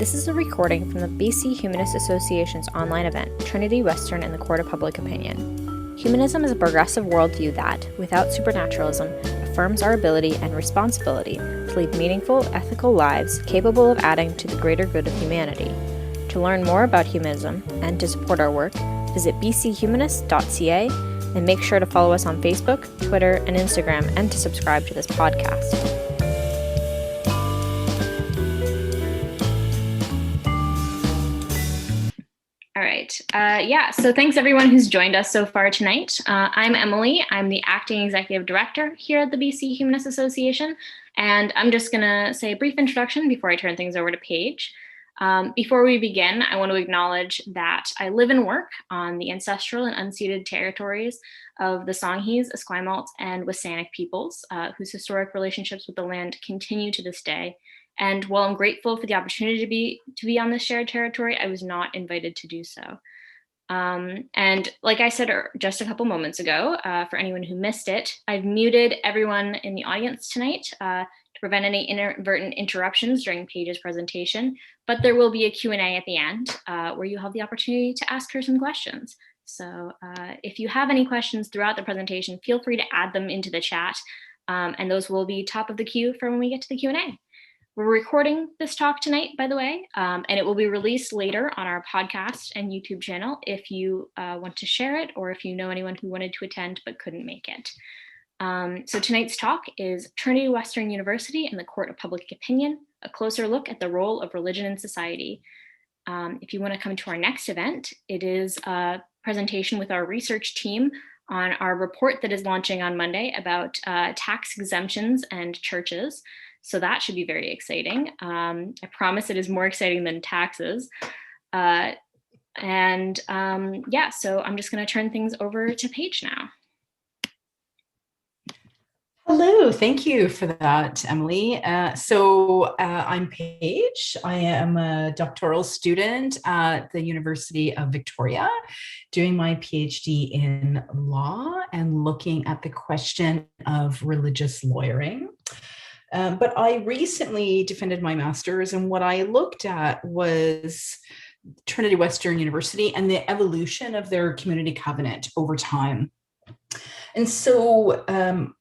This is a recording from the BC Humanist Association's online event, Trinity, Western, and the Court of Public Opinion. Humanism is a progressive worldview that, without supernaturalism, affirms our ability and responsibility to lead meaningful, ethical lives capable of adding to the greater good of humanity. To learn more about humanism and to support our work, visit bchumanist.ca and make sure to follow us on Facebook, Twitter, and Instagram, and to subscribe to this podcast. All right. So thanks everyone who's joined us so far tonight. I'm Emily. I'm the acting executive director here at the BC Humanist Association. And I'm just going to say a brief introduction before I turn things over to Paige. Before we begin, I want to acknowledge that I live and work on the ancestral and unceded territories of the Songhees, Esquimalt, and Wassanic peoples, whose historic relationships with the land continue to this day. And while I'm grateful for the opportunity to be on this shared territory, I was not invited to do so. And like I said just a couple moments ago, for anyone who missed it, I've muted everyone in the audience tonight to prevent any inadvertent interruptions during Paige's presentation. But there will be a Q&A at the end where you have the opportunity to ask her some questions. So if you have any questions throughout the presentation, feel free to add them into the chat. And those will be top of the queue for when we get to the Q&A. We're recording this talk tonight, by the way, and it will be released later on our podcast and YouTube channel if you want to share it or if you know anyone who wanted to attend but couldn't make it. So tonight's talk is Trinity Western University and the Court of Public Opinion, a closer look at the role of religion in society. If you want to come to our next event, it is a presentation with our research team on our report that is launching on Monday about tax exemptions and churches. So that should be very exciting. I promise it is more exciting than taxes. So I'm just going to turn things over to Paige now. Hello, thank you for that, Emily. I'm Paige. I am a doctoral student at the University of Victoria, doing my PhD in law and looking at the question of religious lawyering. But I recently defended my master's, and what I looked at was Trinity Western University and the evolution of their community covenant over time. And so I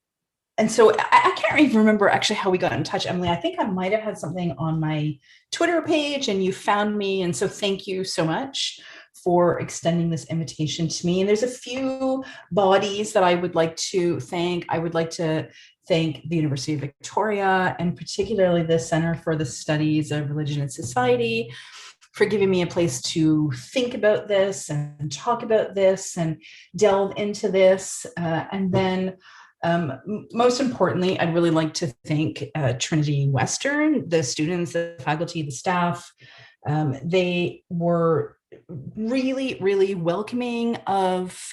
can't even remember actually how we got in touch, Emily. I think I might have had something on my Twitter page and you found me. And so thank you so much for extending this invitation to me. And there's a few bodies that I would like to thank. I would like to thank the University of Victoria and particularly the Center for the Studies of Religion and Society for giving me a place to think about this and talk about this and delve into this. And then most importantly, I'd really like to thank Trinity Western, the students, the faculty, the staff. They were really, really welcoming of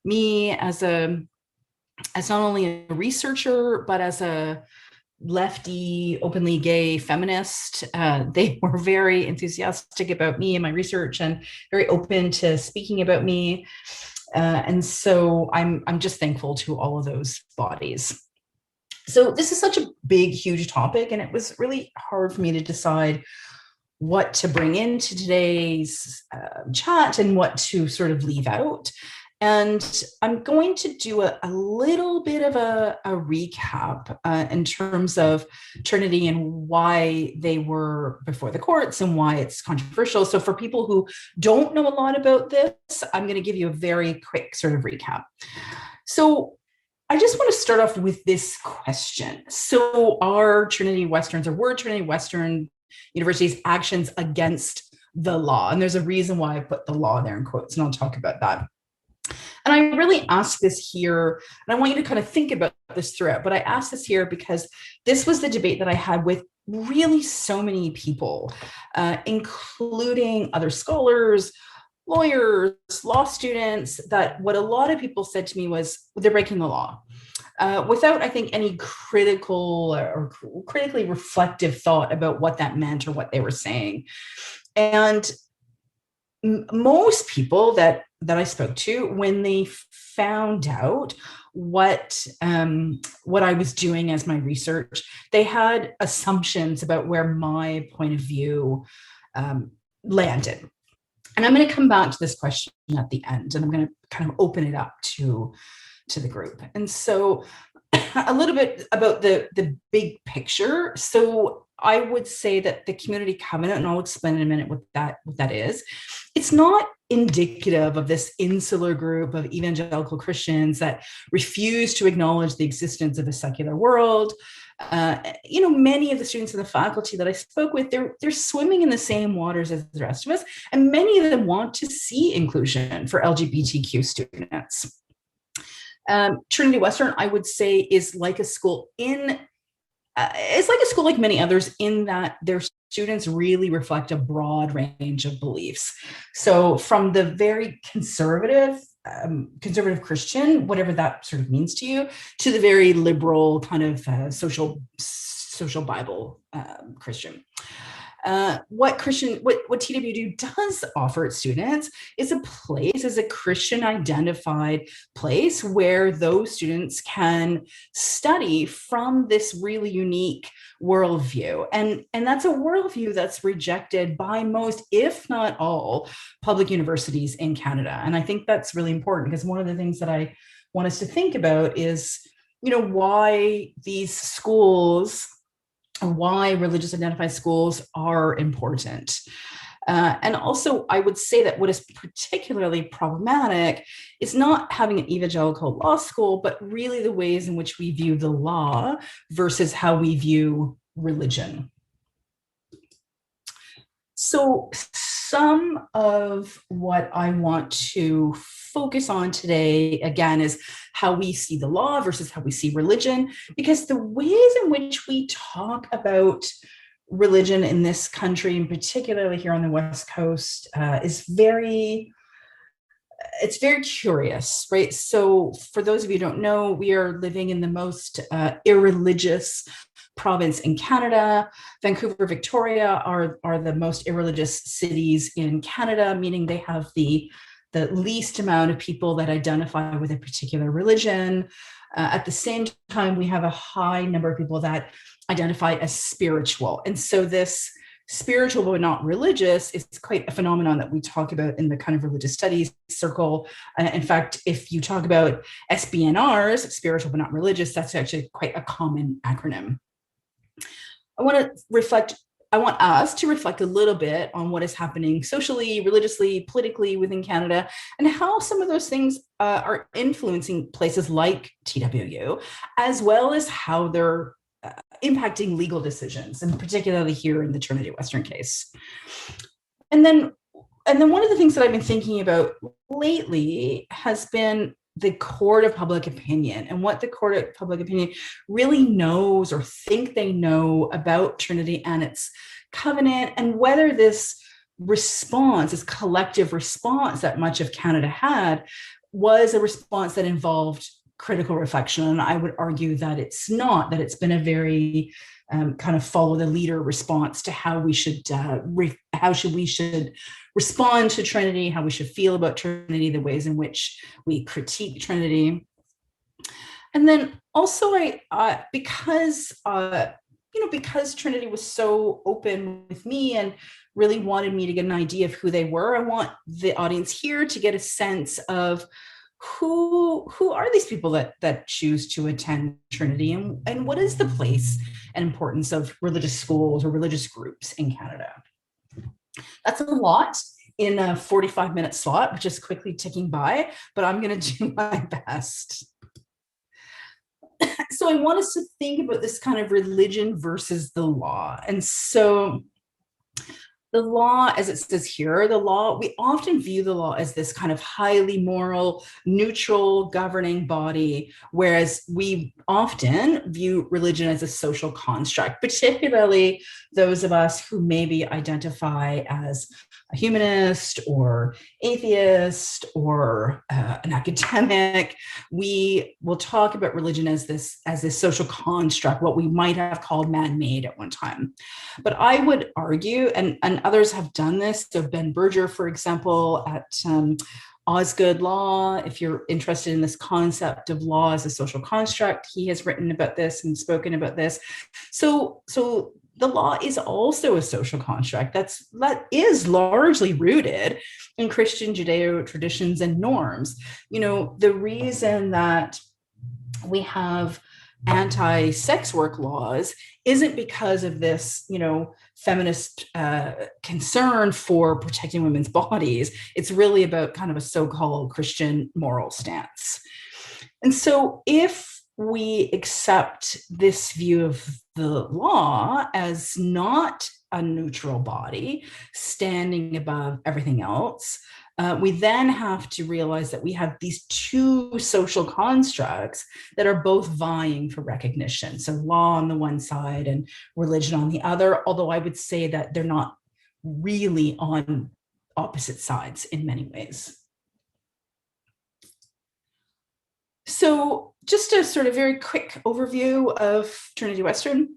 me as not only a researcher, but as a lefty, openly gay feminist. They were very enthusiastic about me and my research and very open to speaking about me. And so I'm just thankful to all of those bodies. So this is such a big, huge topic, and it was really hard for me to decide what to bring into today's chat and what to sort of leave out. And I'm going to do a little bit of a recap in terms of Trinity and why they were before the courts and why it's controversial. So for people who don't know a lot about this, I'm going to give you a very quick sort of recap. So I just want to start off with this question. So were Trinity Western University's actions against the law? And there's a reason why I put the law there in quotes, and I'll talk about that. And I really ask this here, and I want you to kind of think about this throughout, but I ask this here because this was the debate that I had with really so many people, including other scholars, lawyers, law students, that what a lot of people said to me was they're breaking the law. Without, I think, any critical or critically reflective thought about what that meant or what they were saying. And most people that I spoke to, when they found out what I was doing as my research, they had assumptions about where my point of view landed. And I'm going to come back to this question at the end, and I'm going to kind of open it up to the group. And so a little bit about the big picture. So I would say that the community covenant, and I'll explain in a minute what that is, it's not indicative of this insular group of evangelical Christians that refuse to acknowledge the existence of a secular world. Many of the students in the faculty that I spoke with, they're swimming in the same waters as the rest of us, and many of them want to see inclusion for LGBTQ students. Trinity Western, I would say, is like a school like many others in that their students really reflect a broad range of beliefs. So from the very conservative Christian, whatever that sort of means to you, to the very liberal kind of social Bible Christian. What TWD does offer its students is a Christian identified place where those students can study from this really unique worldview. And that's a worldview that's rejected by most, if not all, public universities in Canada. And I think that's really important, because one of the things that I want us to think about is, why these schools, why religious identified schools are important. And also, I would say that what is particularly problematic is not having an evangelical law school, but really the ways in which we view the law versus how we view religion. So some of what I want to focus on today, again, is how we see the law versus how we see religion, because the ways in which we talk about religion in this country, and particularly here on the West Coast, is very curious, right? So for those of you who don't know, we are living in the most irreligious province in Canada. Vancouver, Victoria are the most irreligious cities in Canada, meaning they have the least amount of people that identify with a particular religion. At the same time, we have a high number of people that identify as spiritual. And so this spiritual but not religious is quite a phenomenon that we talk about in the kind of religious studies circle. In fact, if you talk about SBNRs, spiritual but not religious, that's actually quite a common acronym. I want us to reflect a little bit on what is happening socially, religiously, politically within Canada, and how some of those things are influencing places like TWU, as well as how they're impacting legal decisions, and particularly here in the Trinity Western case. And then one of the things that I've been thinking about lately has been the court of public opinion, and what the court of public opinion really knows or think they know about Trinity and its covenant, and whether this response, this collective response that much of Canada had, was a response that involved critical reflection. And I would argue that it's not, that it's been a very kind of follow the leader response to how we should respond to Trinity, how we should feel about Trinity, the ways in which we critique Trinity. And then also, because Trinity was so open with me and really wanted me to get an idea of who they were, I want the audience here to get a sense of who are these people that choose to attend Trinity, and what is the place and importance of religious schools or religious groups in Canada. That's a lot in a 45-minute slot, which is quickly ticking by, but I'm going to do my best. So I want us to think about this kind of religion versus the law. And so the law, as it says here, we often view the law as this kind of highly moral, neutral governing body, whereas we often view religion as a social construct, particularly those of us who maybe identify as a humanist or atheist or an academic. We will talk about religion as this social construct, what we might have called man-made at one time. But I would argue, and others have done this, so Ben Berger, for example, at Osgood Law, if you're interested in this concept of law as a social construct, he has written about this and spoken about this. So the law is also a social construct that is largely rooted in Christian Judeo traditions and norms. The reason that we have anti-sex work laws isn't because of this, feminist concern for protecting women's bodies. It's really about kind of a so-called Christian moral stance. And so if we accept this view of the law as not a neutral body standing above everything else, we then have to realize that we have these two social constructs that are both vying for recognition. So law on the one side and religion on the other, although I would say that they're not really on opposite sides in many ways. So just a sort of very quick overview of Trinity Western.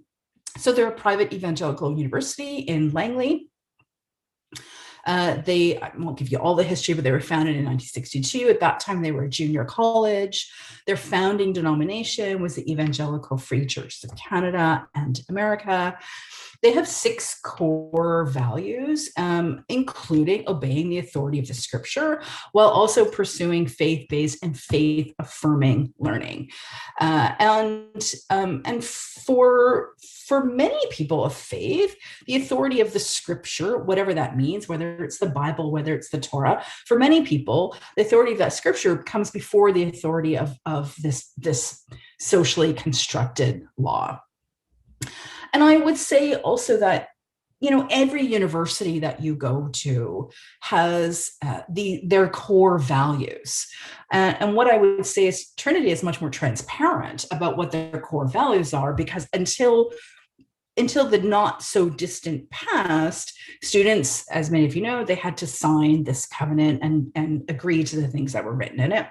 So they're a private evangelical university in Langley. I won't give you all the history, but they were founded in 1962. At that time, they were a junior college. Their founding denomination was the Evangelical Free Churches of Canada and America. They have 6 core values, including obeying the authority of the scripture, while also pursuing faith-based and faith-affirming learning. And for many people of faith, the authority of the scripture, whatever that means, whether it's the Bible, whether it's the Torah, for many people, the authority of that scripture comes before the authority of this socially constructed law. And I would say also that, every university that you go to has their core values. And what I would say is Trinity is much more transparent about what their core values are, because until the not so distant past, students, as many of you know, they had to sign this covenant and agree to the things that were written in it.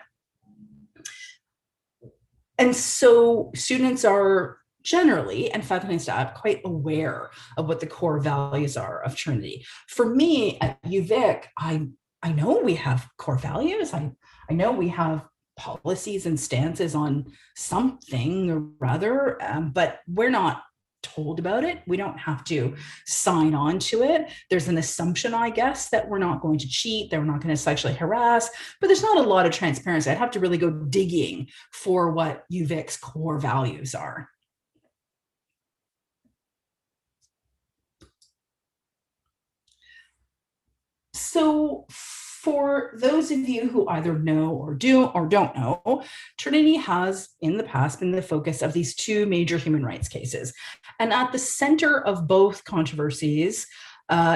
And so students are generally, and faculty and staff, quite aware of what the core values are of Trinity. For me at UVic, I know we have core values. I know we have policies and stances on something or other, but we're not told about it. We don't have to sign on to it. There's an assumption, I guess, that we're not going to cheat, that we're not going to sexually harass, but there's not a lot of transparency. I'd have to really go digging for what UVic's core values are. So for those of you who either know or don't know, Trinity has in the past been the focus of these 2 major human rights cases. And at the center of both controversies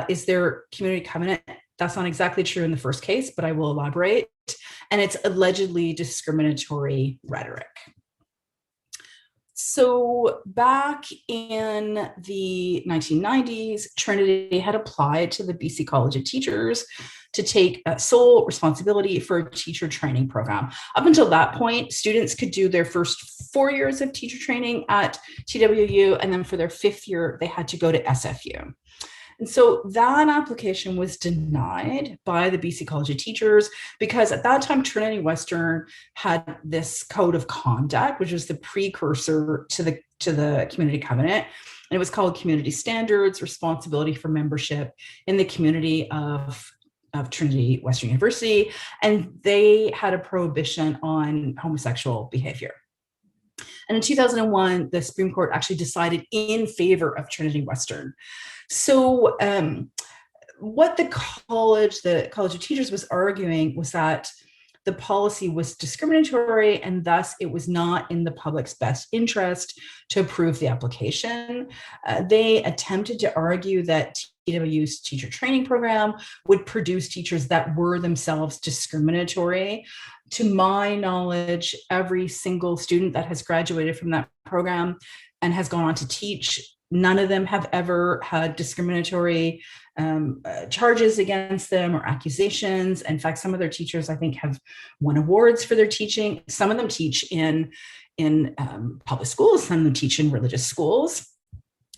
is their community covenant. That's not exactly true in the first case, but I will elaborate. And it's allegedly discriminatory rhetoric. So back in the 1990s, Trinity had applied to the BC College of Teachers to take sole responsibility for a teacher training program. Up until that point, students could do their first 4 years of teacher training at TWU, and then for their 5th year, they had to go to SFU. And so that application was denied by the BC College of Teachers because at that time, Trinity Western had this code of conduct, which was the precursor to the community covenant. And it was called Community Standards, Responsibility for Membership in the Community of Trinity Western University. And they had a prohibition on homosexual behavior. And in 2001, the Supreme Court actually decided in favor of Trinity Western. So what the College of Teachers was arguing was that the policy was discriminatory and thus it was not in the public's best interest to approve the application. They attempted to argue that TWU's teacher training program would produce teachers that were themselves discriminatory. To my knowledge, every single student that has graduated from that program and has gone on to teach, none of them have ever had discriminatory charges against them or accusations. In fact, some of their teachers, I think, have won awards for their teaching. Some of them teach in public schools, some of them teach in religious schools.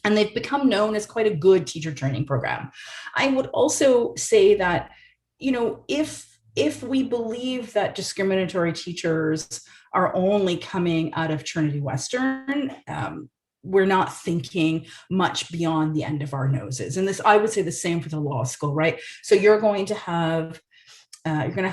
And they've become known as quite a good teacher training program. I would also say that, if we believe that discriminatory teachers are only coming out of Trinity Western, we're not thinking much beyond the end of our noses. And this, I would say the same for the law school, right? So you're going to have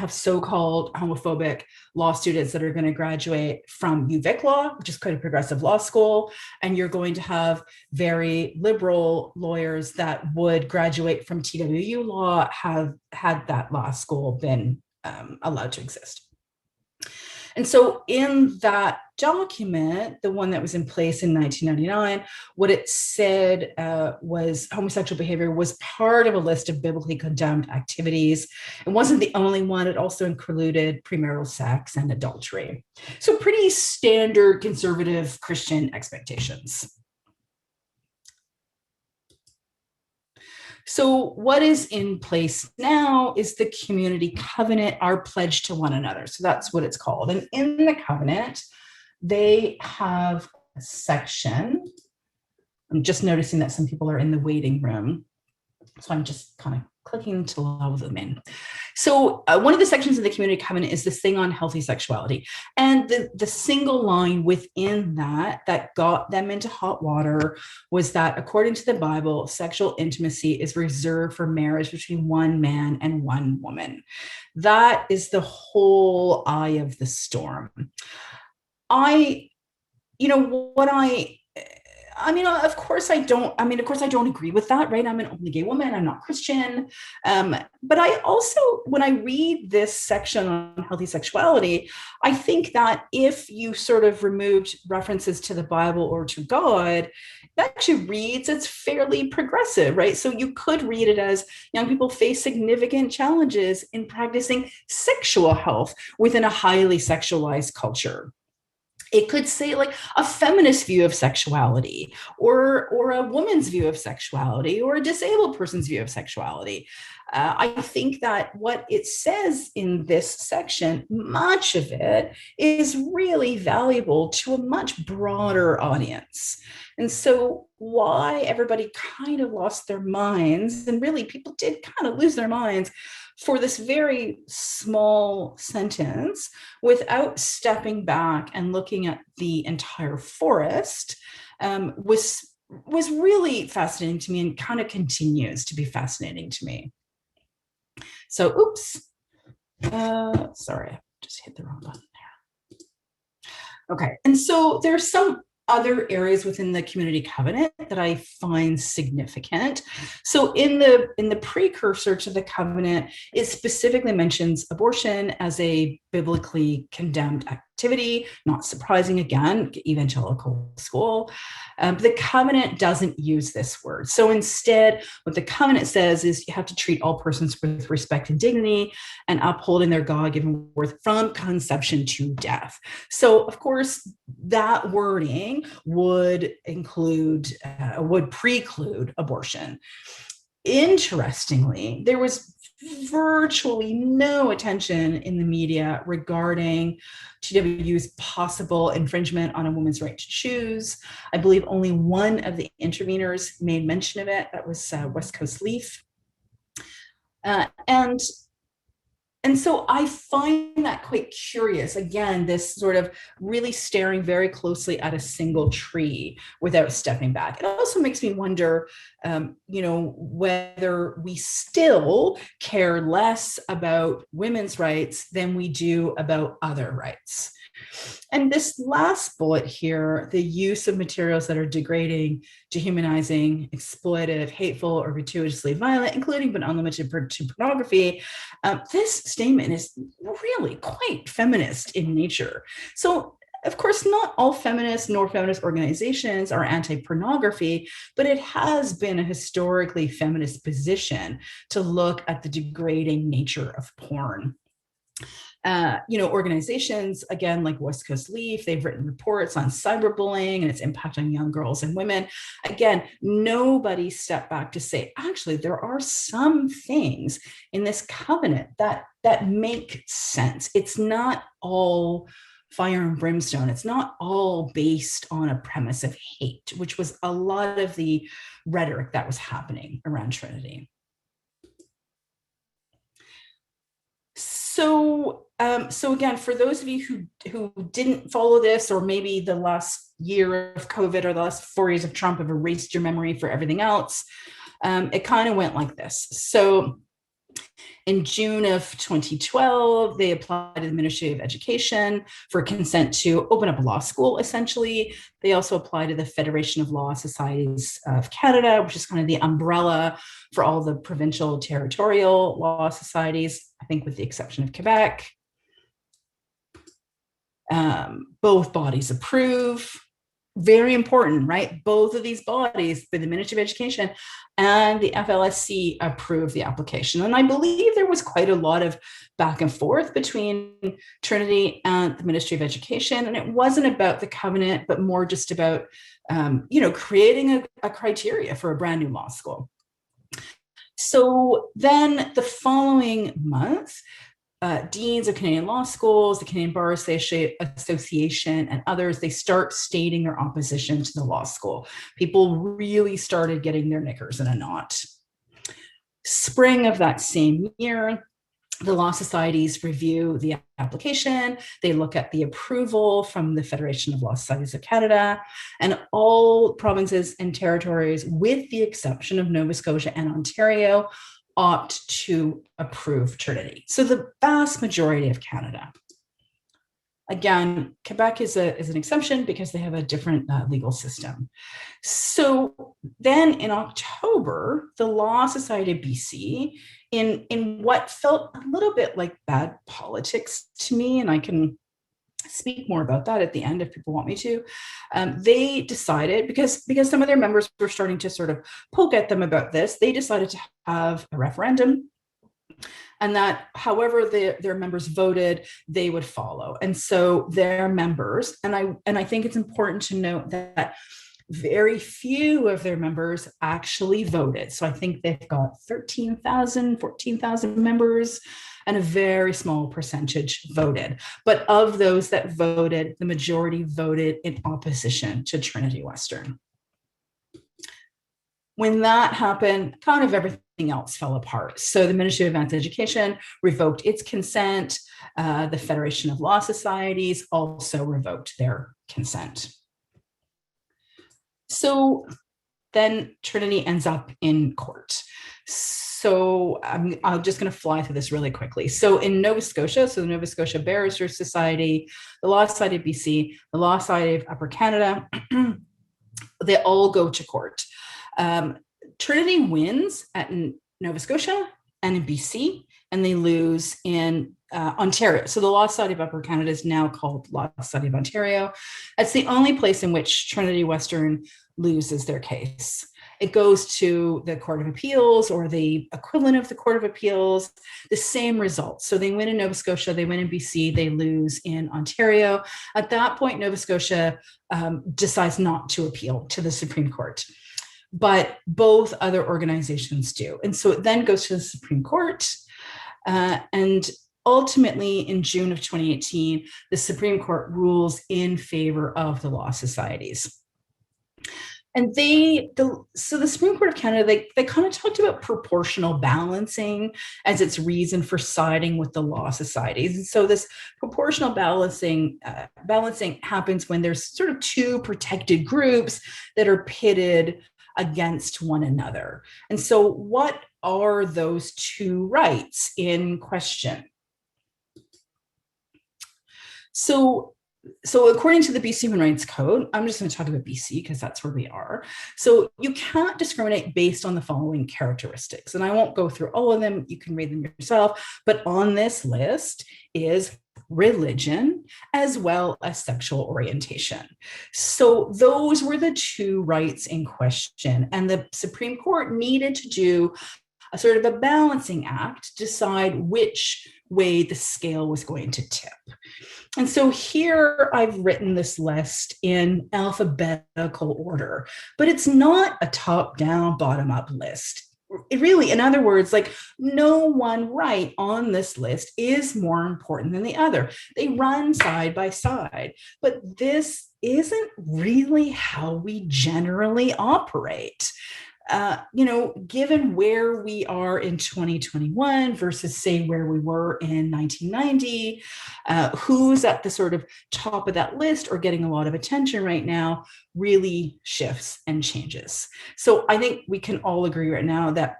so-called homophobic law students that are going to graduate from UVic Law, which is quite a progressive law school, and you're going to have very liberal lawyers that would graduate from TWU Law, have had that law school been allowed to exist. And so in that document, the one that was in place in 1999, what it said was homosexual behavior was part of a list of biblically condemned activities. It wasn't the only one. It also included premarital sex and adultery. So pretty standard conservative Christian expectations. So what is in place now is the community covenant, our pledge to one another. So that's what it's called. And in the covenant, they have a section. I'm just noticing that some people are in the waiting room. So I'm just kind of clicking to allow them in. So one of the sections of the community covenant is this thing on healthy sexuality. And the single line within that got them into hot water was that according to the Bible, sexual intimacy is reserved for marriage between one man and one woman. That is the whole eye of the storm. Of course I don't agree with that, right? I'm an openly gay woman. I'm not Christian. But I also, when I read this section on healthy sexuality, I think that if you sort of removed references to the Bible or to God, that actually reads as fairly progressive, right? So you could read it as young people face significant challenges in practicing sexual health within a highly sexualized culture. It could say like a feminist view of sexuality, or a woman's view of sexuality, or a disabled person's view of sexuality. I think that what it says in this section, much of it is really valuable to a much broader audience. And so why everybody kind of lost their minds, and really people did kind of lose their minds for this very small sentence without stepping back and looking at the entire forest, was really fascinating to me, and kind of continues to be fascinating to me. So, oops, sorry, I just hit the wrong button there. Okay, and so there's some other areas within the community covenant that I find significant. So in the precursor to the covenant, it specifically mentions abortion as a biblically condemned activity. Not surprising, again, evangelical school. The covenant doesn't use this word. So instead, what the covenant says is you have to treat all persons with respect and dignity, and upholding their God-given worth from conception to death. So of course, that wording would preclude abortion. Interestingly, there was virtually no attention in the media regarding TWU's possible infringement on a woman's right to choose. I believe only one of the interveners made mention of it. That was West Coast Leaf. And so I find that quite curious. Again, this sort of really staring very closely at a single tree without stepping back. It also makes me wonder, whether we still care less about women's rights than we do about other rights. And this last bullet here, the use of materials that are degrading, dehumanizing, exploitive, hateful, or gratuitously violent, including but unlimited to pornography, this statement is really quite feminist in nature. So of course, not all feminists nor feminist organizations are anti-pornography, but it has been a historically feminist position to look at the degrading nature of porn. Organizations, again, like West Coast Leaf, they've written reports on cyberbullying and its impact on young girls and women. Again, nobody stepped back to say, actually, there are some things in this covenant that make sense. It's not all fire and brimstone. It's not all based on a premise of hate, which was a lot of the rhetoric that was happening around Trinity. So again, for those of you who didn't follow this, or maybe the last year of COVID or the last 4 years of Trump have erased your memory for everything else, it kind of went like this. So in June of 2012, they applied to the Ministry of Education for consent to open up a law school, essentially. They also applied to the Federation of Law Societies of Canada, which is kind of the umbrella for all the provincial territorial law societies, I think with the exception of Quebec. Both bodies approve. Very important, right? Both of these bodies, the Ministry of Education and the FLSC, approved the application. And I believe there was quite a lot of back and forth between Trinity and the Ministry of Education. And it wasn't about the covenant, but more just about, creating a criteria for a brand new law school. So then the following month, deans of Canadian law schools, the Canadian Bar Association, and others, they start stating their opposition to the law school. People really started getting their knickers in a knot. Spring of that same year, the law societies review the application. They look at the approval from the Federation of Law Societies of Canada, and all provinces and territories, with the exception of Nova Scotia and Ontario, opt to approve Trinity. So the vast majority of Canada. Again, Quebec is an exception because they have a different legal system. So then in October, the Law Society of BC, in what felt a little bit like bad politics to me, and I can speak more about that at the end if people want me to, they decided, because some of their members were starting to sort of poke at them about this, they decided to have a referendum, and that however their members voted, they would follow. And so their members, and I think it's important to note that very few of their members actually voted. So I think they've got 13,000, 14,000 members, and a very small percentage voted. But of those that voted, the majority voted in opposition to Trinity Western. When that happened, kind of everything else fell apart. So the Ministry of Advanced Education revoked its consent. The Federation of Law Societies also revoked their consent. So then Trinity ends up in court. So I'm just going to fly through this really quickly. So in Nova Scotia, so the Nova Scotia Barristers Society, the Law Society of BC, the Law Society of Upper Canada, they all go to court. Trinity wins at Nova Scotia and in BC, and they lose in Ontario. So the Law Society of Upper Canada is now called Law Society of Ontario. That's the only place in which Trinity Western loses their case. It goes to the Court of Appeals, or the equivalent of the Court of Appeals, the same results. So they win in Nova Scotia, they win in BC, they lose in Ontario. At that point, Nova Scotia decides not to appeal to the Supreme Court, but both other organizations do. And so it then goes to the Supreme Court, and ultimately in June of 2018, the Supreme Court rules in favor of the law societies. And so the Supreme Court of Canada, they kind of talked about proportional balancing as its reason for siding with the law societies. And so this proportional balancing happens when there's sort of two protected groups that are pitted against one another. And so what are those two rights in question? So according to the BC Human Rights Code, I'm just going to talk about BC because that's where we are. So you can't discriminate based on the following characteristics. And I won't go through all of them. You can read them yourself. But on this list is religion as well as sexual orientation. So those were the two rights in question. And the Supreme Court needed to do a sort of a balancing act to decide which way the scale was going to tip. And so here I've written this list in alphabetical order, but it's not a top-down, bottom-up list. It really, in other words, like no one right on this list is more important than the other. They run side by side, but this isn't really how we generally operate. given where we are in 2021 versus say where we were in 1990, who's at the sort of top of that list or getting a lot of attention right now really shifts and changes. So I think we can all agree right now that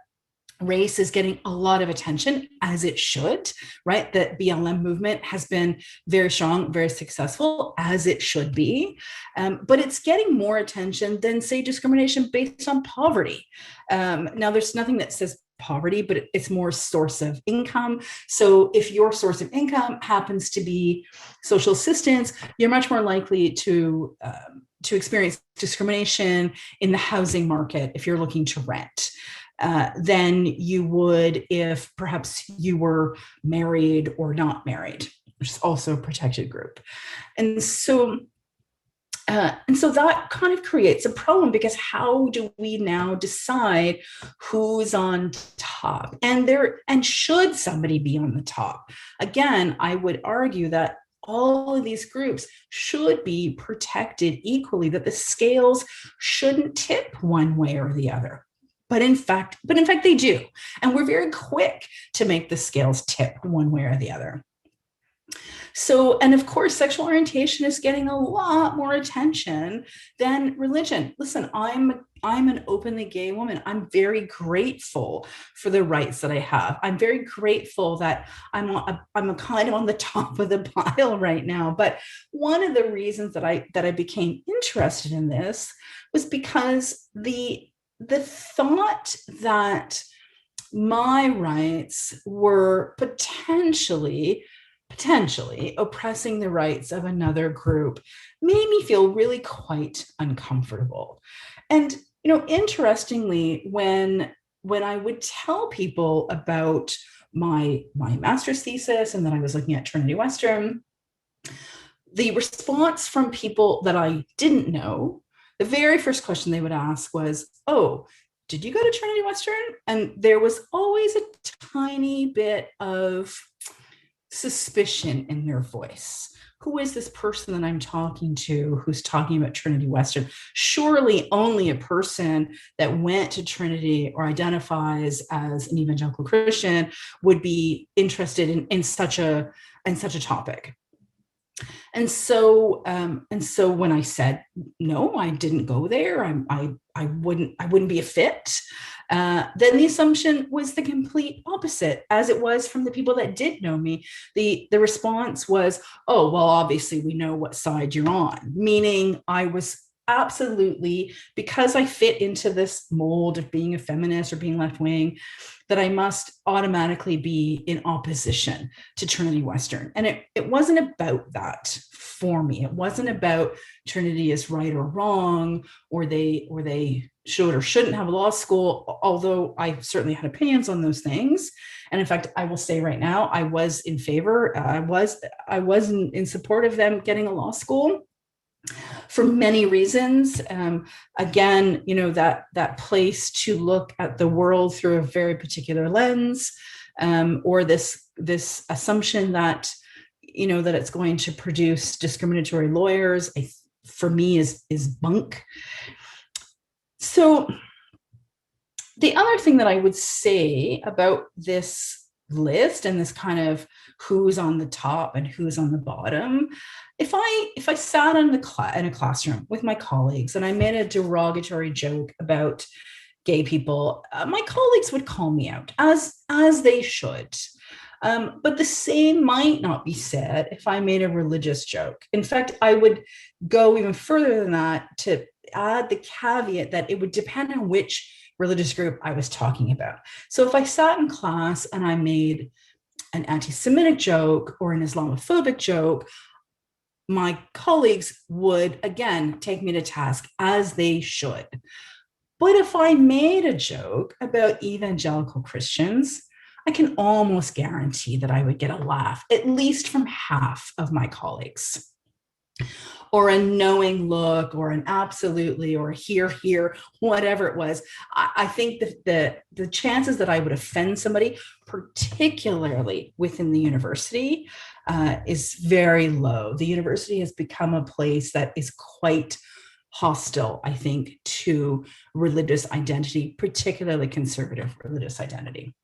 race is getting a lot of attention, as it should, right? The BLM movement has been very strong, very successful, as it should be. But it's getting more attention than, say, discrimination based on poverty. Now, there's nothing that says poverty, but it's more source of income. So if your source of income happens to be social assistance, you're much more likely to experience discrimination in the housing market if you're looking to rent. Than you would if perhaps you were married or not married, which is also a protected group. And so that kind of creates a problem, because how do we now decide who's on top? And should somebody be on the top? Again, I would argue that all of these groups should be protected equally, that the scales shouldn't tip one way or the other. But in fact, they do. And we're very quick to make the scales tip one way or the other. So, and of course, sexual orientation is getting a lot more attention than religion. Listen, I'm an openly gay woman. I'm very grateful for the rights that I have. I'm very grateful that I'm a kind of on the top of the pile right now. But one of the reasons that I became interested in this was because the thought that my rights were potentially oppressing the rights of another group made me feel really quite uncomfortable. And interestingly, when I would tell people about my master's thesis and that I was looking at Trinity Western, the response from people that I didn't know, the very first question they would ask was, "Oh, did you go to Trinity Western?" And there was always a tiny bit of suspicion in their voice. Who is this person that I'm talking to who's talking about Trinity Western? Surely only a person that went to Trinity or identifies as an evangelical Christian would be interested in such a topic. And so when I said, no, I didn't go there, I wouldn't be a fit, then the assumption was the complete opposite, as it was from the people that did know me. The response was, "Oh, well, obviously we know what side you're on," meaning I was absolutely, because I fit into this mold of being a feminist or being left-wing, that I must automatically be in opposition to Trinity Western. And it wasn't about that for me. It wasn't about Trinity is right or wrong, or they should or shouldn't have a law school, although I certainly had opinions on those things. And in fact, I will say right now, I was in favor. I was in support of them getting a law school, for many reasons. Again, that place to look at the world through a very particular lens, or this assumption that that it's going to produce discriminatory lawyers, for me is bunk. So the other thing that I would say about this list and this kind of who's on the top and who's on the bottom, if I sat in a classroom with my colleagues and I made a derogatory joke about gay people, my colleagues would call me out, as they should. But the same might not be said if I made a religious joke. In fact, I would go even further than that to add the caveat that it would depend on which religious group I was talking about. So if I sat in class and I made an anti-Semitic joke or an Islamophobic joke, my colleagues would, again, take me to task, as they should. But if I made a joke about evangelical Christians, I can almost guarantee that I would get a laugh, at least from half of my colleagues, or a knowing look, or an absolutely, or here, whatever it was. I think that the chances that I would offend somebody, particularly within the university, is very low. The university has become a place that is quite hostile, I think, to religious identity, particularly conservative religious identity.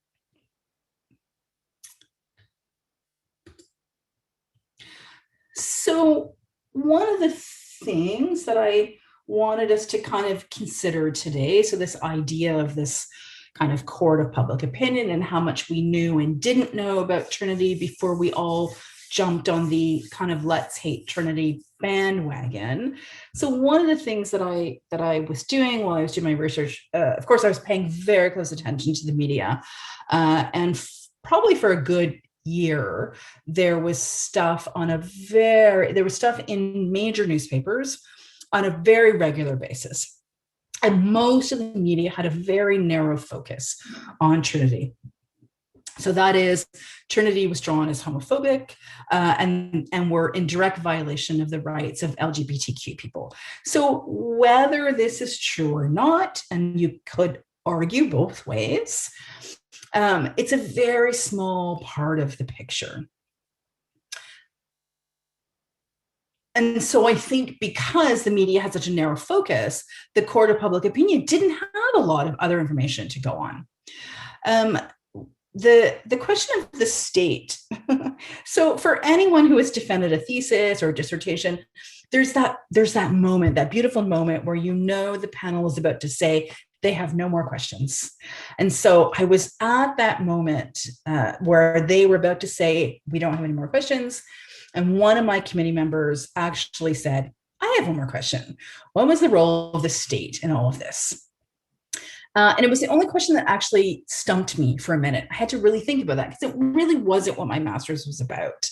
So one of the things that I wanted us to kind of consider today, so this idea of this kind of court of public opinion and how much we knew and didn't know about Trinity before we all jumped on the kind of let's hate Trinity bandwagon. So one of the things that I was doing while I was doing my research, of course, I was paying very close attention to the media, and probably for a good year, there was stuff in major newspapers on a very regular basis. And most of the media had a very narrow focus on Trinity. So that is, Trinity was drawn as homophobic, and were in direct violation of the rights of LGBTQ people. So whether this is true or not, and you could argue both ways, it's a very small part of the picture. And so I think because the media had such a narrow focus, the court of public opinion didn't have a lot of other information to go on. The question of the state. So for anyone who has defended a thesis or a dissertation, there's that moment, that beautiful moment where you know the panel is about to say they have no more questions. And so I was at that moment where they were about to say, we don't have any more questions. And one of my committee members actually said, I have one more question. What was the role of the state in all of this? And it was the only question that actually stumped me for a minute. I had to really think about that because it really wasn't what my master's was about.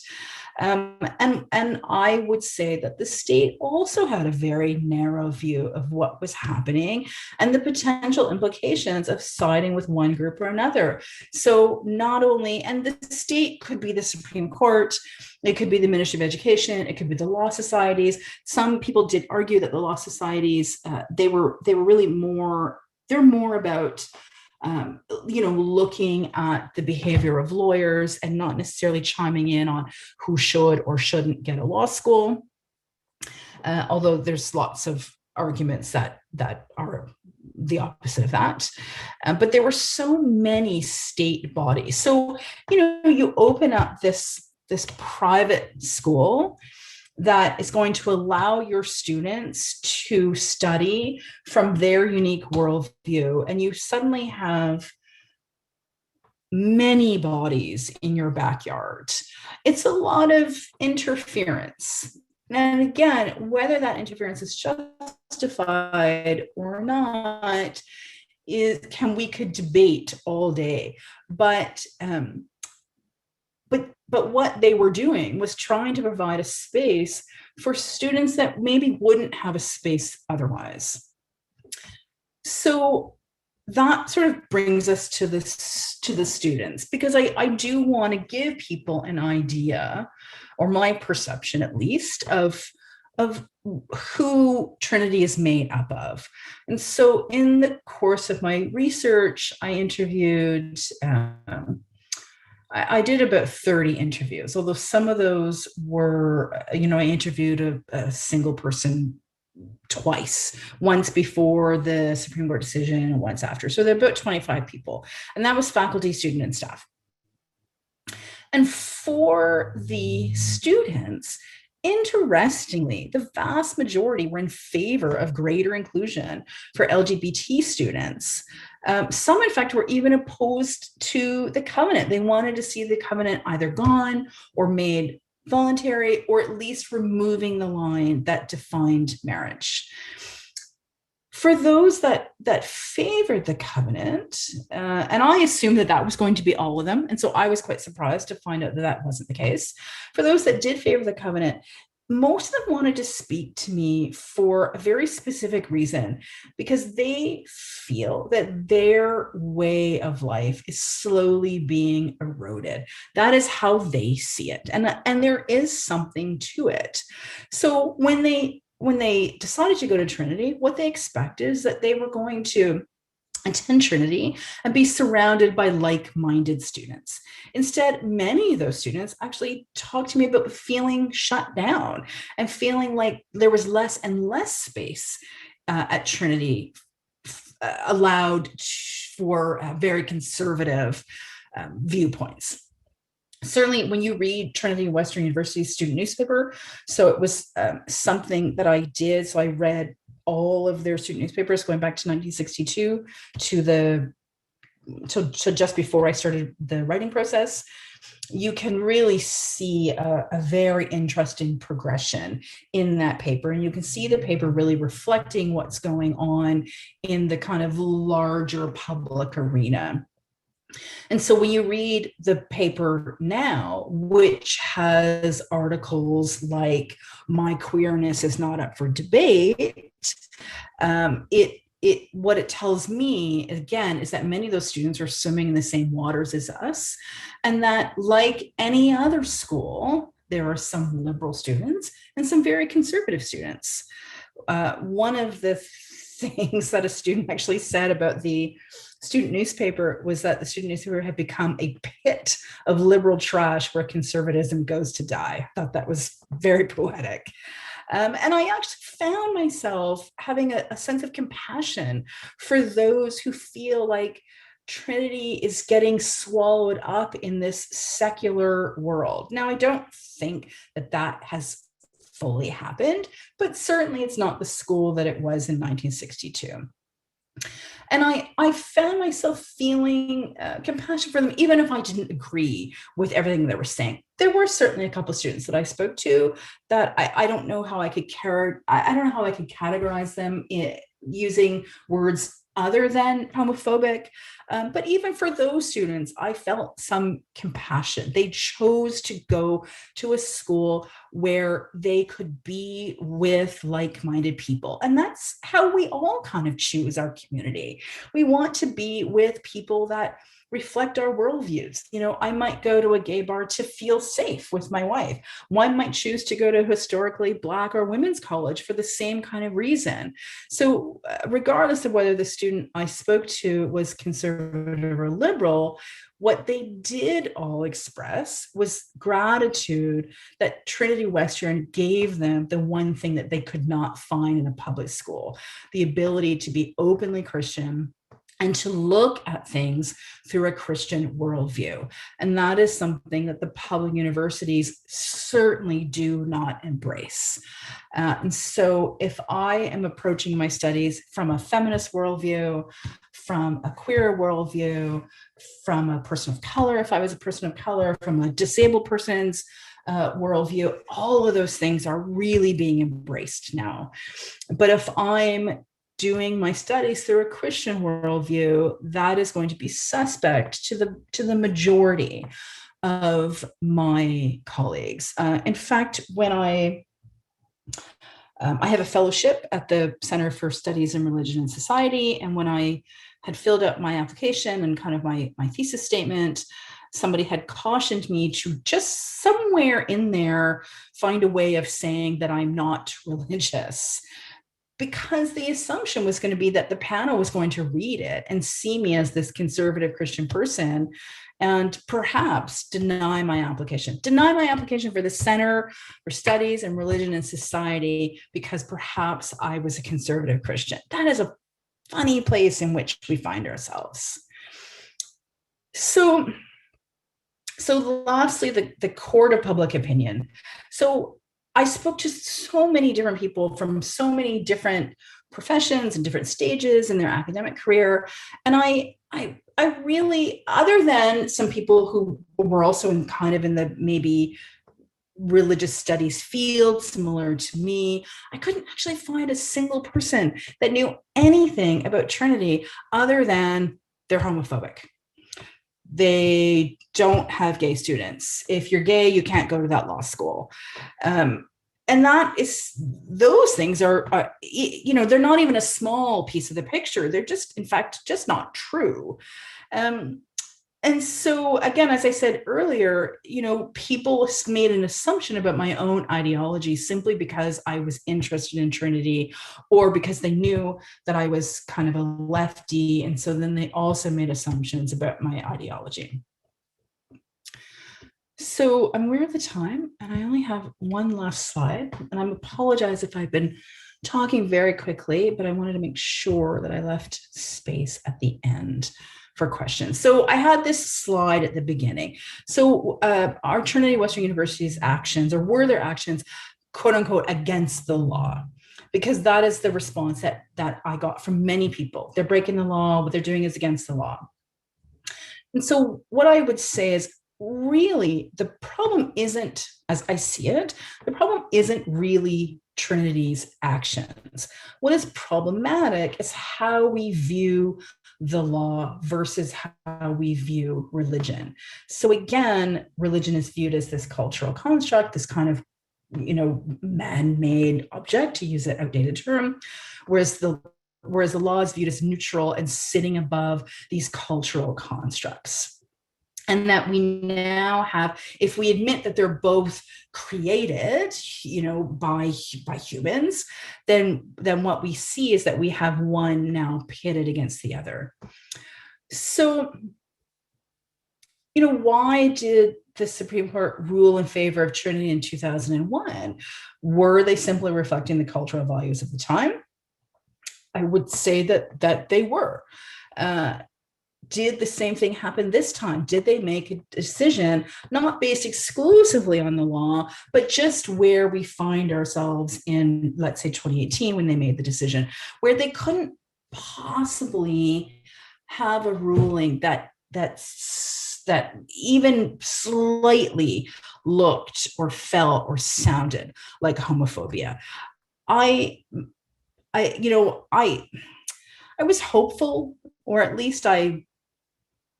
And I would say that the state also had a very narrow view of what was happening and the potential implications of siding with one group or another. So not only, and the state could be the Supreme Court, it could be the Ministry of Education, it could be the law societies. Some people did argue that the law societies, they were really more, they're more about looking at the behavior of lawyers and not necessarily chiming in on who should or shouldn't get a law school. Although there's lots of arguments that are the opposite of that. But there were so many state bodies. So, you open up this private school that is going to allow your students to study from their unique worldview. And you suddenly have many bodies in your backyard. It's a lot of interference. And again, whether that interference is justified or not, we could debate all day. But what they were doing was trying to provide a space for students that maybe wouldn't have a space otherwise. So that sort of brings us to the students, because I do want to give people an idea, or my perception at least, of who Trinity is made up of. And so in the course of my research, I interviewed I did about 30 interviews, although some of those were, I interviewed a single person twice, once before the Supreme Court decision and once after. So there are about 25 people. And that was faculty, student, and staff. And for the students, interestingly, the vast majority were in favor of greater inclusion for LGBT students. Some, in fact, were even opposed to the covenant. They wanted to see the covenant either gone or made voluntary, or at least removing the line that defined marriage. For those that favored the covenant, and I assumed that was going to be all of them, and so I was quite surprised to find out that wasn't the case. For those that did favor the covenant, most of them wanted to speak to me for a very specific reason, because they feel that their way of life is slowly being eroded. That is how they see it. And there is something to it. So when they decided to go to Trinity, what they expected is that they were going to attend Trinity and be surrounded by like-minded students. Instead, many of those students actually talked to me about feeling shut down and feeling like there was less and less space at Trinity allowed for very conservative viewpoints. Certainly, when you read Trinity Western University's student newspaper, so it was something that I did. So I read all of their student newspapers going back to 1962 to just before I started the writing process. You can really see a very interesting progression in that paper. And you can see the paper really reflecting what's going on in the kind of larger public arena. And so when you read the paper now, which has articles like "My queerness is not up for debate," what it tells me again is that many of those students are swimming in the same waters as us, and that like any other school, there are some liberal students and some very conservative students. One of the things that a student actually said about the student newspaper was that the student newspaper had become a pit of liberal trash where conservatism goes to die. I thought that was very poetic. And I actually found myself having a sense of compassion for those who feel like Trinity is getting swallowed up in this secular world. Now, I don't think that that has fully happened, but certainly it's not the school that it was in 1962. And I found myself feeling compassion for them, even if I didn't agree with everything they were saying. There were certainly a couple of students that I spoke to that I don't know how I could I don't know how I could categorize them using words other than homophobic. But even for those students, I felt some compassion. They chose to go to a school where they could be with like-minded people. And that's how we all kind of choose our community. We want to be with people that reflect our worldviews. You know, I might go to a gay bar to feel safe with my wife. One might choose to go to historically Black or women's college for the same kind of reason. So regardless of whether the student I spoke to was conservative or liberal, what they did all express was gratitude that Trinity Western gave them the one thing that they could not find in a public school, the ability to be openly Christian and to look at things through a Christian worldview. And that is something that the public universities certainly do not embrace. And so if I am approaching my studies from a feminist worldview, from a queer worldview, from a person of color, if I was a person of color, from a disabled person's worldview, all of those things are really being embraced now. But if I'm doing my studies through a Christian worldview, that is going to be suspect to the majority of my colleagues. In fact, when I have a fellowship at the Center for Studies in Religion and Society, and when I had filled out my application and kind of my thesis statement, somebody had cautioned me to just somewhere in there find a way of saying that I'm not religious, because the assumption was going to be that the panel was going to read it and see me as this conservative Christian person and perhaps deny my application for the Center for Studies in Religion and Society because perhaps I was a conservative Christian. That is a funny place in which we find ourselves. So lastly, the court of public opinion. So I spoke to so many different people from so many different professions and different stages in their academic career. And I really, other than some people who were also in the maybe religious studies field similar to me, I couldn't actually find a single person that knew anything about Trinity other than they're homophobic. They don't have gay students. If you're gay, you can't go to that law school. And those things are, they're not even a small piece of the picture. They're just, in fact, just not true. And so again, as I said earlier, people made an assumption about my own ideology simply because I was interested in Trinity, or because they knew that I was kind of a lefty. And so then they also made assumptions about my ideology. So I'm aware of the time, and I only have one last slide, and I apologize if I've been talking very quickly, but I wanted to make sure that I left space at the end for questions. So I had this slide at the beginning. So our Trinity Western University's actions, or were their actions, quote unquote, against the law? Because that is the response that I got from many people. They're breaking the law, what they're doing is against the law. And so what I would say is, really, the problem isn't, as I see it, the problem isn't really Trinity's actions. What is problematic is how we view the law versus how we view religion. So again, religion is viewed as this cultural construct, this kind of man-made object, to use an outdated term, whereas the law is viewed as neutral and sitting above these cultural constructs. And that we now have, if we admit that they're both created, by humans, then what we see is that we have one now pitted against the other. So, why did the Supreme Court rule in favor of Trinity in 2001? Were they simply reflecting the cultural values of the time? I would say that they were. Did the same thing happen this time? Did they make a decision not based exclusively on the law, but just where we find ourselves in, let's say, 2018, when they made the decision, where they couldn't possibly have a ruling that even slightly looked or felt or sounded like homophobia? I was hopeful, or at least I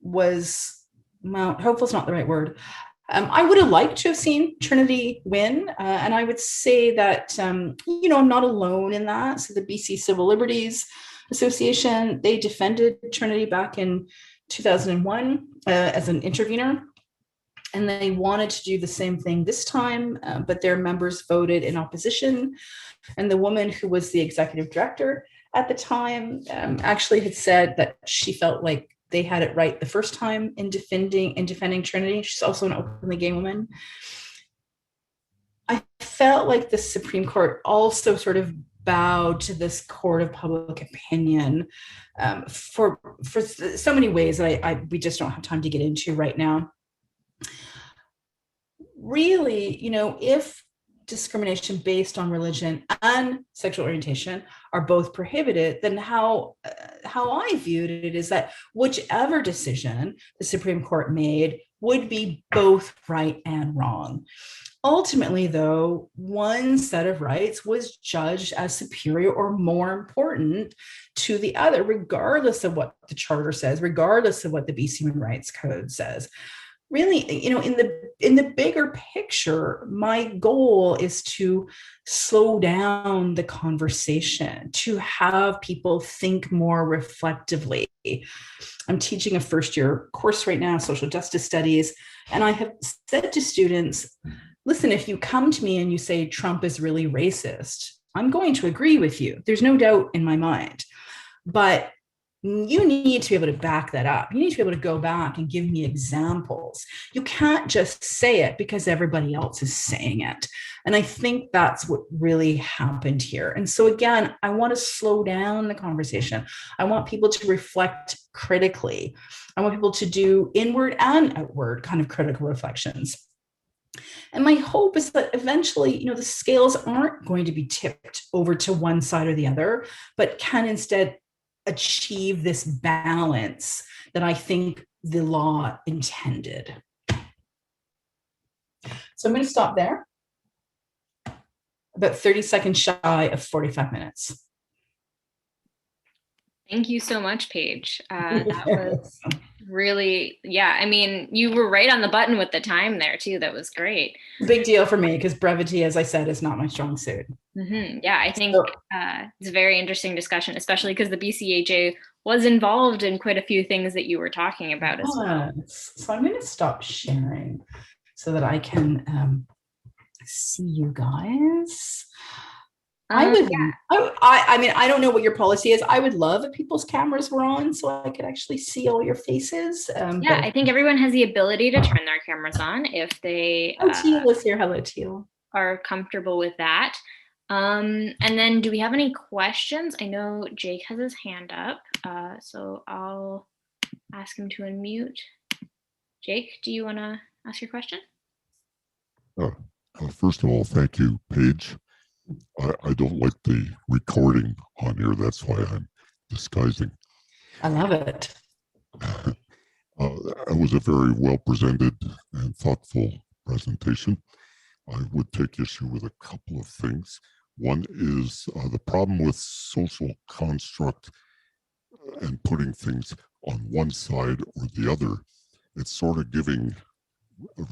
was, well, hopeful is not the right word. I would have liked to have seen Trinity win. And I would say that, I'm not alone in that. So the BC Civil Liberties Association, they defended Trinity back in 2001 as an intervener. And they wanted to do the same thing this time, but their members voted in opposition. And the woman who was the executive director at the time actually had said that she felt like they had it right the first time in defending Trinity. She's also an openly gay woman. I felt like the Supreme Court also sort of bowed to this court of public opinion for so many ways that we just don't have time to get into right now. Really, if discrimination based on religion and sexual orientation are both prohibited, then how I viewed it is that whichever decision the Supreme Court made would be both right and wrong. Ultimately, though, one set of rights was judged as superior or more important to the other, regardless of what the Charter says, regardless of what the BC Human Rights Code says. Really, in the bigger picture, my goal is to slow down the conversation, to have people think more reflectively. I'm teaching a first-year course right now, social justice studies, and I have said to students, listen, if you come to me and you say Trump is really racist, I'm going to agree with you. There's no doubt in my mind. But you need to be able to back that up. You need to be able to go back and give me examples. You can't just say it because everybody else is saying it. And I think that's what really happened here. And so again, I want to slow down the conversation. I want people to reflect critically. I want people to do inward and outward kind of critical reflections. And my hope is that eventually, the scales aren't going to be tipped over to one side or the other, but can instead achieve this balance that I think the law intended. So I'm going to stop there. About 30 seconds shy of 45 minutes. Thank you so much, Paige. That was really, I mean, you were right on the button with the time there too. That was great. Big deal for me because brevity, as I said, is not my strong suit. Yeah, I think So, it's a very interesting discussion, especially because the BCHA was involved in quite a few things that you were talking about as well. so I'm going to stop sharing so that I can see you guys. I would, Yeah, I mean, I don't know what your policy is. I would love if people's cameras were on so I could actually see all your faces. yeah, But I think everyone has the ability to turn their cameras on if they oh, Teal is here. Hello, Teal. are comfortable with that. And then do we have any questions? I know Jake has his hand up, so I'll ask him to unmute. Jake, do you want to ask your question? First of all, thank you, Paige. I don't like the recording on here. That's why I'm disguising. I love it. It was a very well presented and thoughtful presentation. I would take issue with a couple of things. One is the problem with social construct and putting things on one side or the other. It's sort of giving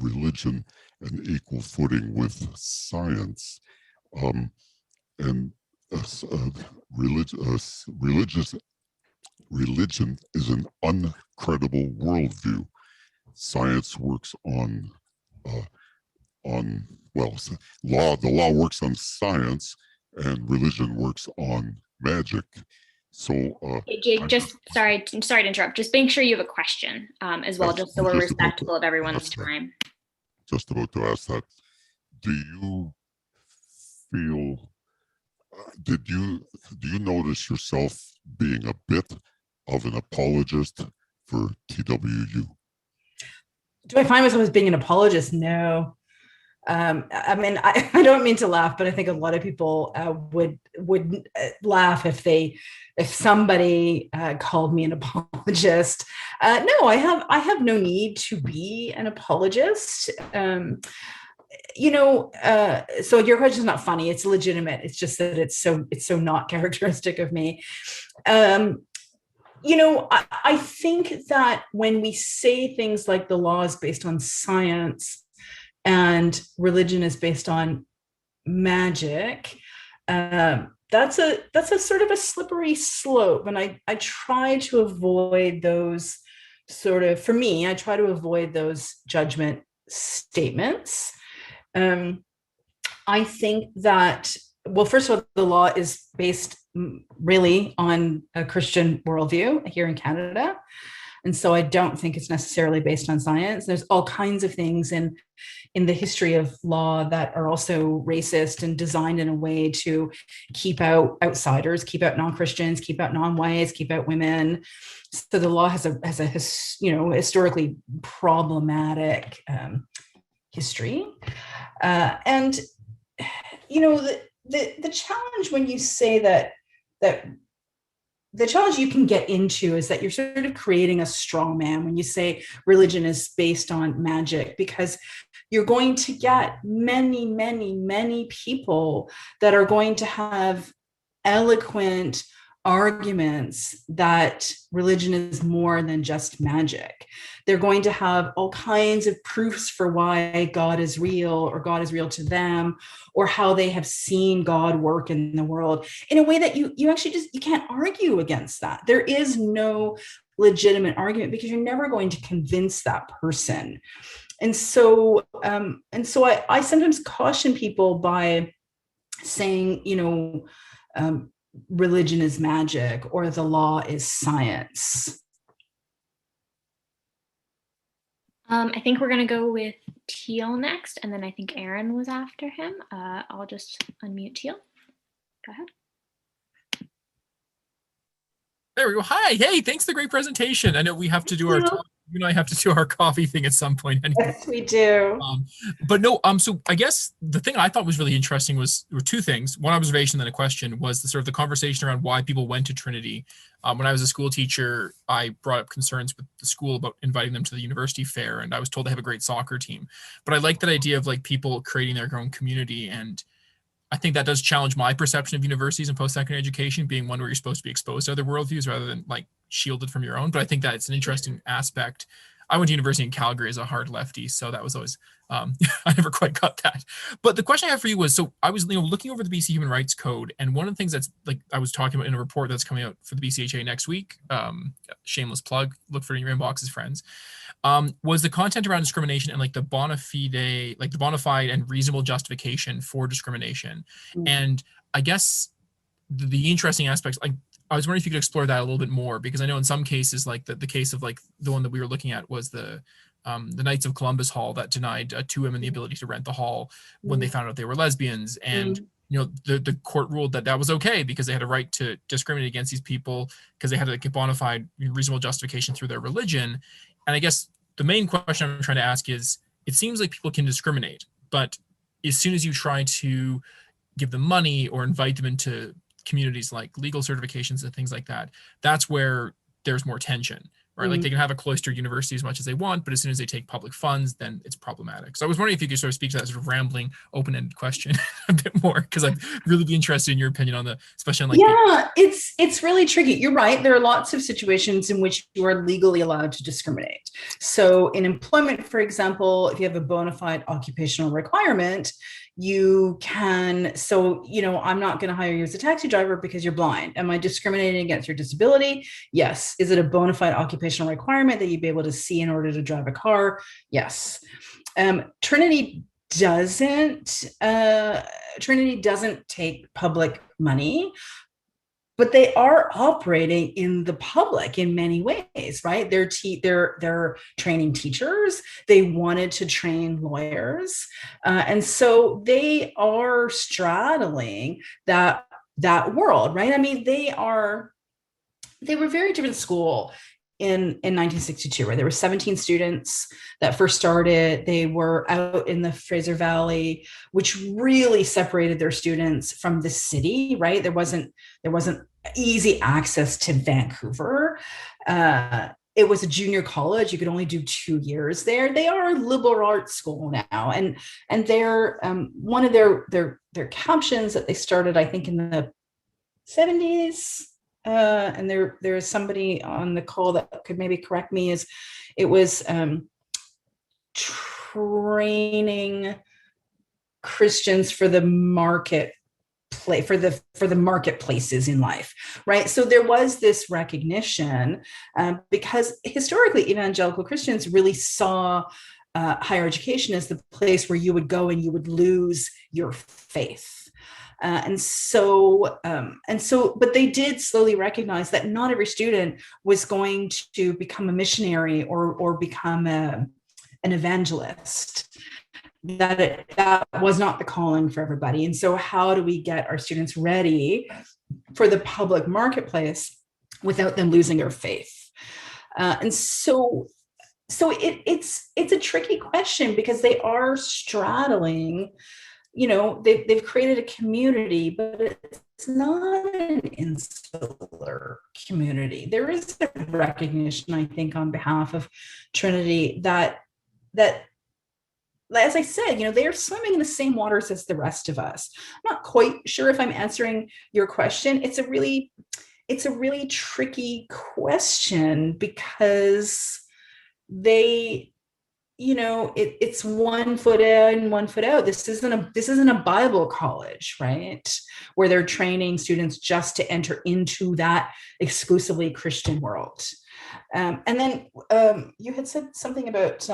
religion an equal footing with science. And religion is an uncredible worldview. Science works on well, law. The law works on science, and religion works on magic. So, hey, Jake, just sorry to interrupt. Just make sure you have a question as well, just so we're respectful of everyone's time. Just about to ask that. Do you feel? Do you notice yourself being a bit of an apologist for TWU? Do I find myself as being an apologist? No. I mean, I don't mean to laugh, but I think a lot of people would laugh if somebody called me an apologist. No, I have no need to be an apologist. So your question is not funny; it's legitimate. It's just that it's so not characteristic of me. I think that when we say things like the law is based on science and religion is based on magic, that's a sort of a slippery slope, and I try to avoid those for me, I try to avoid those judgment statements. I think that, well, first of all, the law is based really on a Christian worldview here in Canada. And so I don't think it's necessarily based on science. There's all kinds of things in the history of law that are also racist and designed in a way to keep out outsiders, keep out non-Christians, keep out non-whites, keep out women. So the law has a historically problematic history. And the challenge when you say that the challenge you can get into is that you're sort of creating a straw man when you say religion is based on magic, because you're going to get many, many, many people that are going to have eloquent arguments that religion is more than just magic. They're going to have all kinds of proofs for why God is real, or God is real to them, or how they have seen God work in the world in a way that you actually you can't argue against that. There is no legitimate argument because you're never going to convince that person. And so I sometimes caution people by saying, religion is magic or the law is science. I think we're going to go with Teal next, and then I think Aaron was after him. I'll just unmute Teal. Go ahead. There we go. Hi. Hey, thanks for the great presentation. I know we have to do our I have to do our coffee thing at some point. Anyway. Yes, we do. But no, so I guess the thing I thought was really interesting were two things. One observation, then a question, was the sort of the conversation around why people went to Trinity. When I was a school teacher, I brought up concerns with the school about inviting them to the university fair, and I was told they have a great soccer team. But I like that idea of like people creating their own community, and I think that does challenge my perception of universities and post-secondary education being one where you're supposed to be exposed to other worldviews rather than like shielded from your own. But I think that it's an interesting aspect. I went to university in Calgary as a hard lefty, so that was always I never quite got that. But the question I have for you was, so I was looking over the BC Human Rights Code, and one of the things that's like I was talking about in a report that's coming out for the BCHA next week, shameless plug, look for it in your inboxes, friends, was the content around discrimination and like the bona fide and reasonable justification for discrimination. And I guess the interesting aspects, like I was wondering if you could explore that a little bit more, because I know in some cases, like the case of like the one that we were looking at was the Knights of Columbus Hall that denied two women the ability to rent the hall when they found out they were lesbians. And the court ruled that was okay because they had a right to discriminate against these people because they had a bona fide reasonable justification through their religion. And I guess the main question I'm trying to ask is, it seems like people can discriminate, but as soon as you try to give them money or invite them into communities like legal certifications and things like that, that's where there's more tension, right? Like they can have a cloistered university as much as they want, but as soon as they take public funds, then it's problematic. So I was wondering if you could sort of speak to that sort of rambling, open-ended question a bit more, because I'd really be interested in your opinion on especially on like it's really tricky. You're right. There are lots of situations in which you are legally allowed to discriminate. So in employment, for example, if you have a bona fide occupational requirement, you can, I'm not going to hire you as a taxi driver because you're blind. Am I discriminating against your disability? Yes. Is it a bona fide occupational requirement that you be able to see in order to drive a car? Yes. Trinity doesn't take public money, but they are operating in the public in many ways, right? They're training teachers. They wanted to train lawyers. And so they are straddling that world, right? I mean, they were a very different school in 1962, where there were 17 students that first started. They were out in the Fraser Valley, which really separated their students from the city, right? There wasn't easy access to Vancouver. It was a junior college. You could only do 2 years there. They are a liberal arts school now. And they're one of their captions that they started, I think, in the 70s. And there's somebody on the call that could maybe correct me, is it was training Christians for the marketplaces in life, right? So there was this recognition because historically evangelical Christians really saw higher education as the place where you would go and you would lose your faith. But they did slowly recognize that not every student was going to become a missionary or become an evangelist. That was not the calling for everybody. And so how do we get our students ready for the public marketplace without them losing their faith? So it's a tricky question, because they are straddling. They've created a community, but it's not an insular community. There is a recognition, I think, on behalf of Trinity that as I said, they are swimming in the same waters as the rest of us. I'm not quite sure if I'm answering your question. It's a really tricky question, because it's 1 foot in, 1 foot out. This isn't a Bible college, right? Where they're training students just to enter into that exclusively Christian world. And then you had said something about,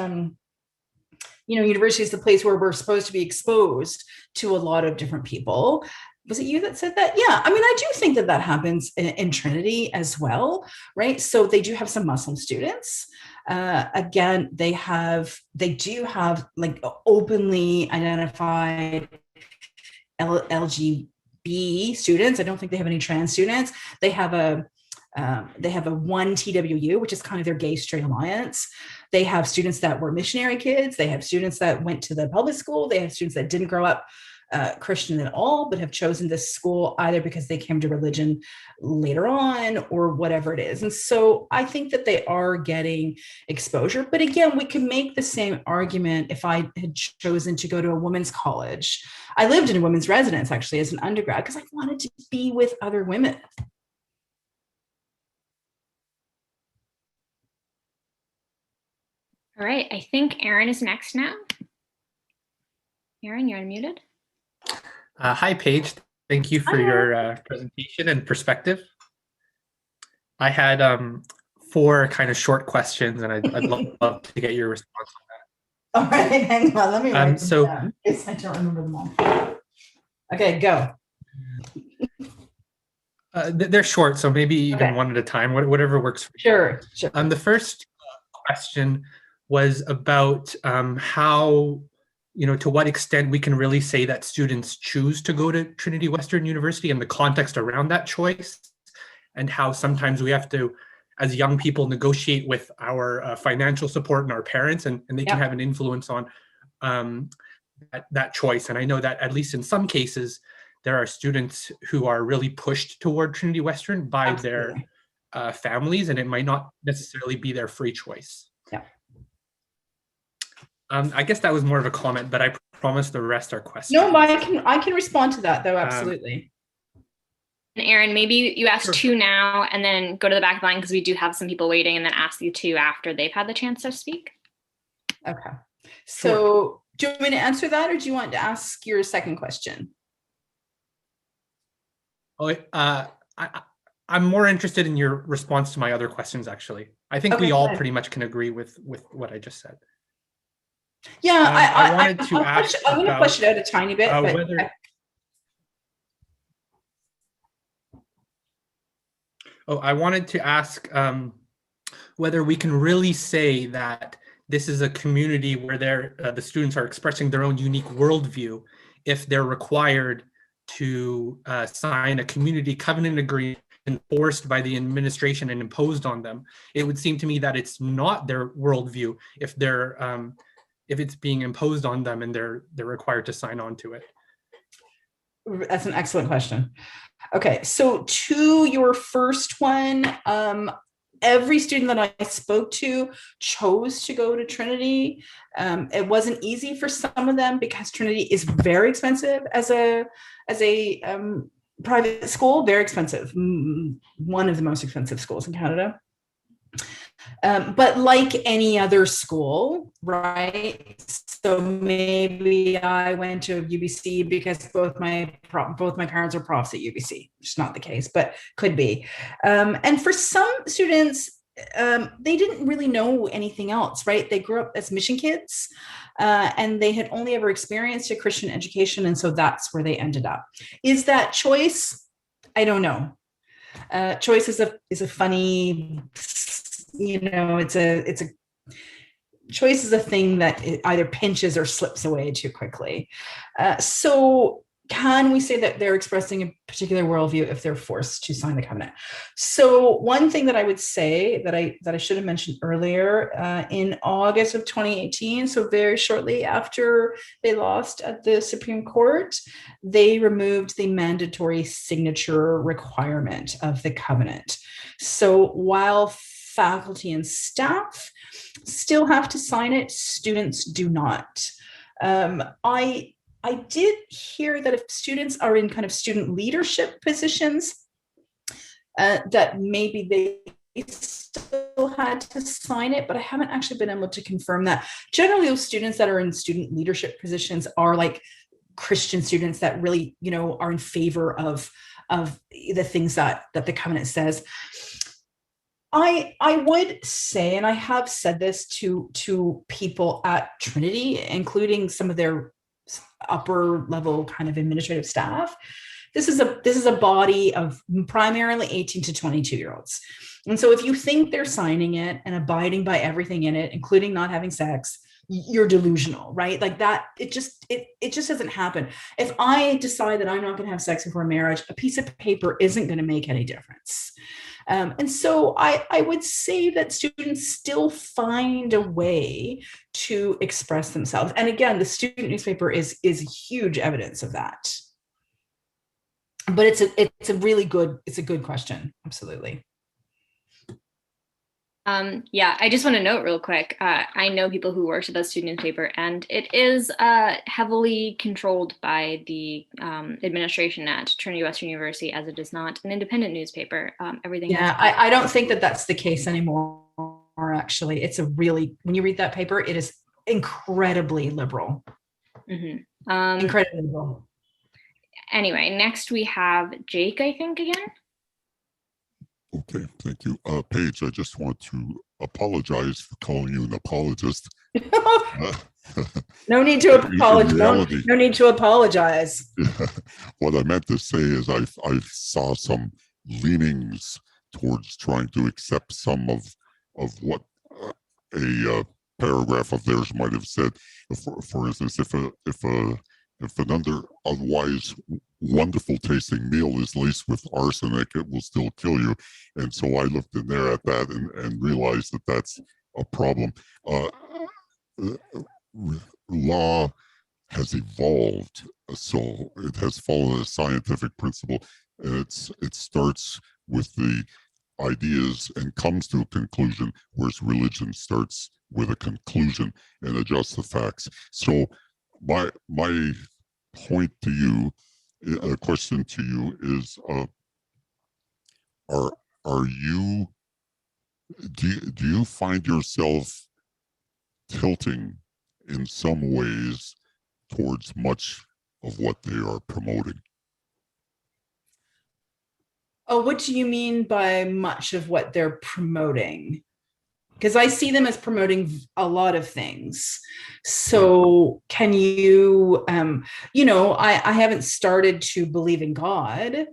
university is the place where we're supposed to be exposed to a lot of different people. Was it you that said that? Yeah. I mean, I do think that happens in Trinity as well, right? So they do have some Muslim students. Again, they do have like openly identified LGBT students. I don't think they have any trans students. They have a one TWU, which is kind of their gay straight alliance. They have students that were missionary kids. They have students that went to the public school. They have students that didn't grow up Christian at all, but have chosen this school either because they came to religion later on or whatever it is. And so I think that they are getting exposure. But again, we can make the same argument if I had chosen to go to a women's college. I lived in a women's residence actually as an undergrad because I wanted to be with other women. All right, I think Aaron is next now. Aaron, you're unmuted. Hi, Paige. Thank you for your presentation and perspective. I had 4 kind of short questions, and I'd love to get your response on All right, hang on. Let me write them so- down in case I don't remember them all. Okay, go. that. They're short, so maybe even one at a time, whatever works for you. Sure. The first question was about how, to what extent we can really say that students choose to go to Trinity Western University and the context around that choice, and how sometimes we have to, as young people, negotiate with our financial support and our parents, and they can have an influence on that choice. And I know that at least in some cases, there are students who are really pushed toward Trinity Western by their families, and it might not necessarily be their free choice. Yeah. I guess that was more of a comment, but I promise the rest are questions. No, but I can respond to that though. Absolutely. And Aaron, maybe you ask Sure. 2 now and then go to the back of the line because we do have some people waiting, and then ask you 2 after they've had the chance to speak. Okay. So do you want me to answer that, or do you want to ask your second question? Oh, I'm more interested in your response to my other questions, actually. I think we Okay, all good. pretty much can agree with what I just said. Yeah, I wanted to ask I'm going to about, push it out a tiny bit, but whether- I wanted to ask whether we can really say that this is a community where the students are expressing their own unique worldview if they're required to sign a community covenant agreement enforced by the administration and imposed on them. It would seem to me that it's not their worldview if it's being imposed on them and they're required to sign on to it. That's an excellent question. Okay, so to your first one, every student that I spoke to chose to go to Trinity. It wasn't easy for some of them because Trinity is very expensive as a private school, very expensive, one of the most expensive schools in Canada. But like any other school, right? So maybe I went to UBC because both my parents are profs at UBC. It's not the case, but could be. And for some students, they didn't really know anything else, right? They grew up as mission kids, and they had only ever experienced a Christian education, and so that's where they ended up. Is that choice? I don't know. Choice is a funny, it's a choice is a thing that it either pinches or slips away too quickly. So can we say that they're expressing a particular worldview if they're forced to sign the covenant? So one thing that I would say that I should have mentioned earlier, in August of 2018, so very shortly after they lost at the Supreme Court, they removed the mandatory signature requirement of the covenant. So while faculty and staff still have to sign it, students do not. I did hear that if students are in kind of student leadership positions, that maybe they still had to sign it, but I haven't actually been able to confirm that. Generally, those students that are in student leadership positions are like Christian students that really, are in favor of the things that the covenant says. I would say, and I have said this to people at Trinity, including some of their upper level kind of administrative staff, this is a body of primarily 18 to 22-year-olds. And so if you think they're signing it and abiding by everything in it, including not having sex, you're delusional, right? Like that, it just doesn't happen. If I decide that I'm not going to have sex before marriage, a piece of paper isn't going to make any difference. And so I would say that students still find a way to express themselves. And again, the student newspaper is huge evidence of that. But it's a good question. Absolutely. Yeah, I just want to note real quick, I know people who worked at the student newspaper, and it is heavily controlled by the administration at Trinity Western University, as it is not an independent newspaper. Everything. Yeah, I don't think that that's the case anymore. actually. It's a really, when you read that paper, it is incredibly liberal. Incredibly liberal. Anyway, next we have Jake, I think, again. Okay, thank you. Paige, I just want to apologize for calling you an apologist. No need to apologize. No need to apologize. What I meant to say is I saw some leanings towards trying to accept some of what a paragraph of theirs might have said. For instance, if an otherwise wonderful tasting meal is laced with arsenic, it will still kill you. And so I looked in there at that and realized that that's a problem. Law has evolved, so it has followed a scientific principle. And it starts with the ideas and comes to a conclusion, whereas religion starts with a conclusion and adjusts the facts. So my point to you, a question to you is, do you find yourself tilting in some ways towards much of what they are promoting? Oh, what do you mean by much of what they're promoting? Because I see them as promoting a lot of things. So can you, I haven't started to believe in God.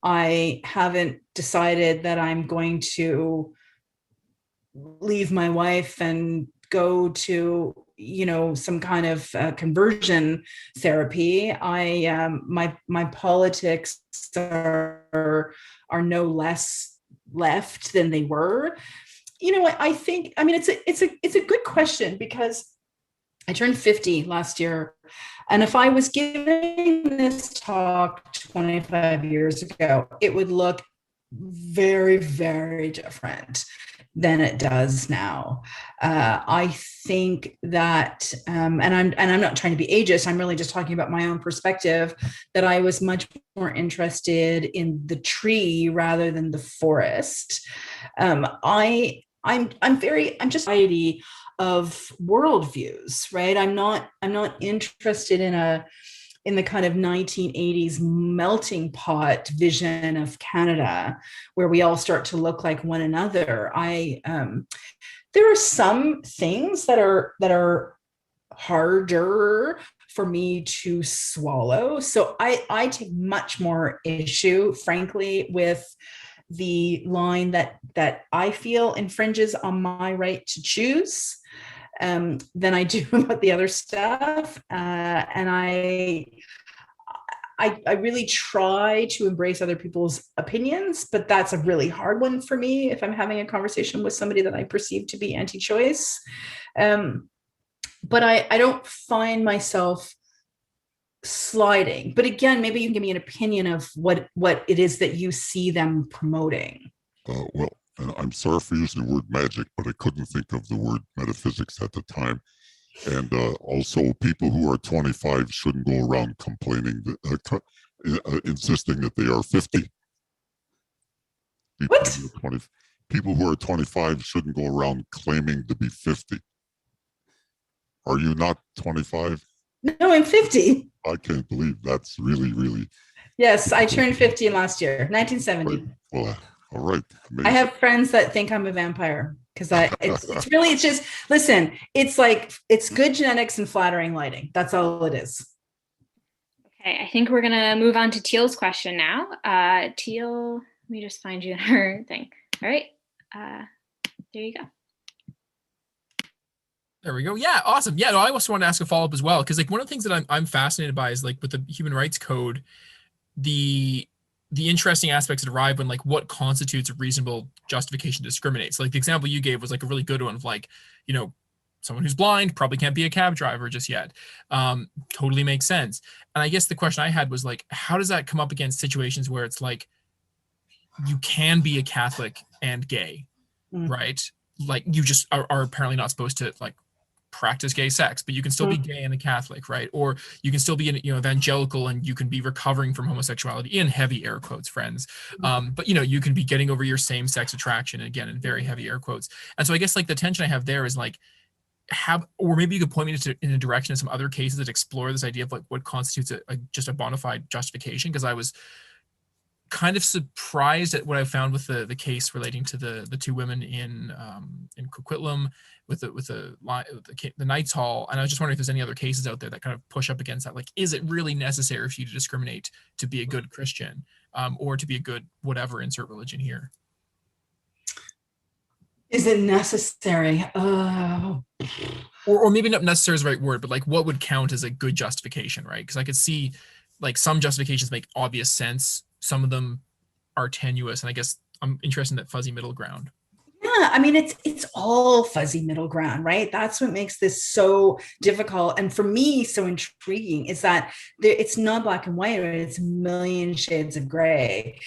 I haven't decided that I'm going to leave my wife and go to, some kind of conversion therapy. My politics are no less left than they were. I think, it's a good question, because I turned 50 last year. And if I was giving this talk 25 years ago, it would look very, very different than it does now. I think that, and I'm not trying to be ageist, I'm really just talking about my own perspective, that I was much more interested in the tree rather than the forest. I'm just variety of worldviews, right? I'm not interested in the kind of 1980s melting pot vision of Canada, where we all start to look like one another. There are some things that are harder for me to swallow. So I take much more issue, frankly, with the line that I feel infringes on my right to choose than I do about the other stuff. And I really try to embrace other people's opinions, but that's a really hard one for me if I'm having a conversation with somebody that I perceive to be anti-choice. But I don't find myself sliding. But again, maybe you can give me an opinion of what it is that you see them promoting. Well, I'm sorry for using the word magic, but I couldn't think of the word metaphysics at the time. And also, people who are 25 shouldn't go around complaining, insisting that they are 50. People who are 25 shouldn't go around claiming to be 50. Are you not 25? No, I'm 50. I can't believe that's really, really. Yes, I turned 50 last year, 1970. Right. Well, all right. Amazing. I have friends that think I'm a vampire because it's just, listen, it's like, it's good genetics and flattering lighting. That's all it is. Okay, I think we're going to move on to Teal's question now. Teal, let me just find you in her thing. All right. There you go. There we go. Yeah, awesome. Yeah, no, I also want to ask a follow-up as well, because like one of the things that I'm fascinated by is like with the Human Rights Code, the interesting aspects that arrive when like what constitutes a reasonable justification to discriminate. So like the example you gave was like a really good one of like, someone who's blind probably can't be a cab driver just yet. Totally makes sense. And I guess the question I had was like, how does that come up against situations where it's like you can be a Catholic and gay, right? Like you just are apparently not supposed to like practice gay sex, but you can still be gay and a Catholic, right? Or you can still be an, evangelical and you can be recovering from homosexuality, in heavy air quotes, friends. But you can be getting over your same sex attraction, again, in very heavy air quotes. And so I guess like the tension I have there is like, or maybe you could point me in a direction of some other cases that explore this idea of like what constitutes just a bona fide justification. Because I was kind of surprised at what I found with the case relating to the two women in Coquitlam with the Knights Hall, and I was just wondering if there's any other cases out there that kind of push up against that. Like, is it really necessary for you to discriminate to be a good Christian, or to be a good whatever, insert religion here? Is it necessary? Or maybe not necessary is the right word, but like what would count as a good justification, right? Because I could see like some justifications make obvious sense. Some of them are tenuous. And I guess I'm interested in that fuzzy middle ground. Yeah, I mean, it's all fuzzy middle ground, right? That's what makes this so difficult. And for me, so intriguing is that it's not black and white, right? It's a million shades of gray.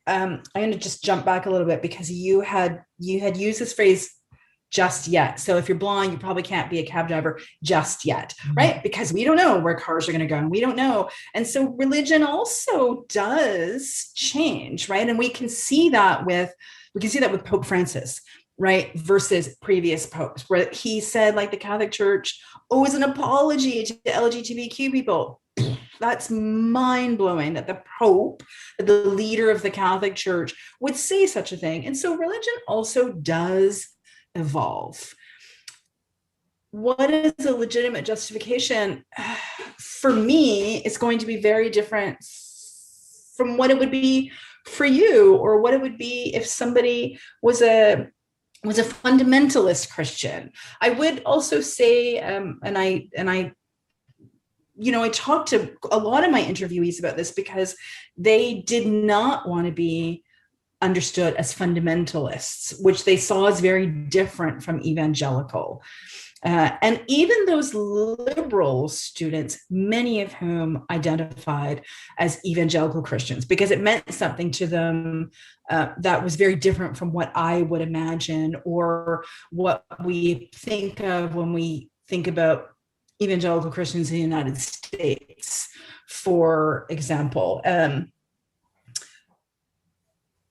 I'm going to just jump back a little bit because you had used this phrase, just yet. So if you're blind, you probably can't be a cab driver just yet, right? Because we don't know where cars are going to go and we don't know. And so religion also does change, right? And we can see that with Pope Francis, right? Versus previous popes, where he said, like, the Catholic Church owes an apology to LGBTQ people. That's mind-blowing that the Pope, the leader of the Catholic Church, would say such a thing. And so religion also does evolve. What is a legitimate justification? For me, it's going to be very different from what it would be for you, or what it would be if somebody was a fundamentalist Christian. I would also say, and I talked to a lot of my interviewees about this because they did not want to be understood as fundamentalists, which they saw as very different from evangelical. And even those liberal students, many of whom identified as evangelical Christians, because it meant something to them that was very different from what I would imagine or what we think of when we think about evangelical Christians in the United States, for example.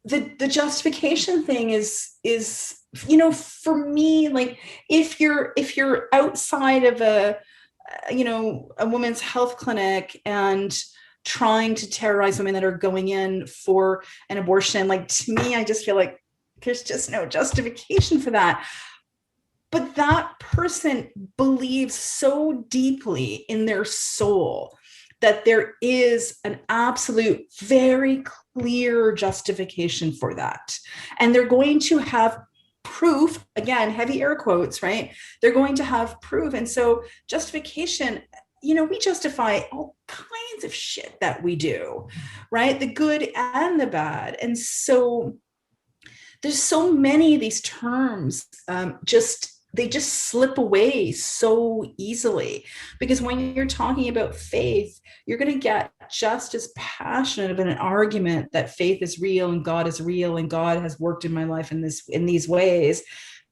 The justification thing is for me, like, if you're outside of a women's health clinic and trying to terrorize women that are going in for an abortion, like, to me, I just feel like there's just no justification for that. But that person believes so deeply in their soul that there is an absolute, very clear justification for that. And they're going to have proof, again, heavy air quotes, right? They're going to have proof. And so justification, we justify all kinds of shit that we do, right? The good and the bad. And so there's so many of these terms, they just slip away so easily, because when you're talking about faith, you're going to get just as passionate of an argument that faith is real and God has worked in my life in these ways,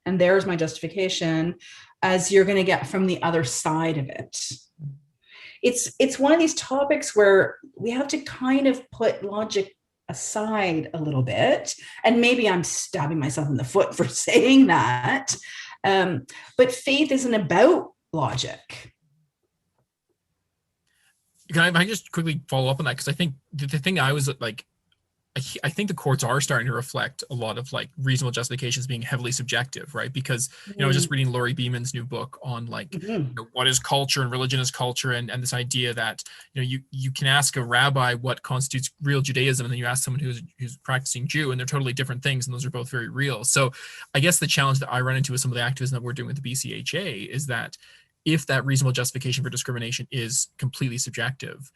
and there's my justification, as you're going to get from the other side of it. It's one of these topics where we have to kind of put logic aside a little bit, and maybe I'm stabbing myself in the foot for saying that. But faith isn't about logic. Can I just quickly follow up on that? Because I think the thing I was like, I think the courts are starting to reflect a lot of like reasonable justifications being heavily subjective, right? Because, I was just reading Laurie Beeman's new book on like, what is culture and religion is culture, and this idea that, you can ask a rabbi what constitutes real Judaism, and then you ask someone who's practicing Jew, and they're totally different things, and those are both very real. So I guess the challenge that I run into with some of the activism that we're doing with the BCHA is that if that reasonable justification for discrimination is completely subjective,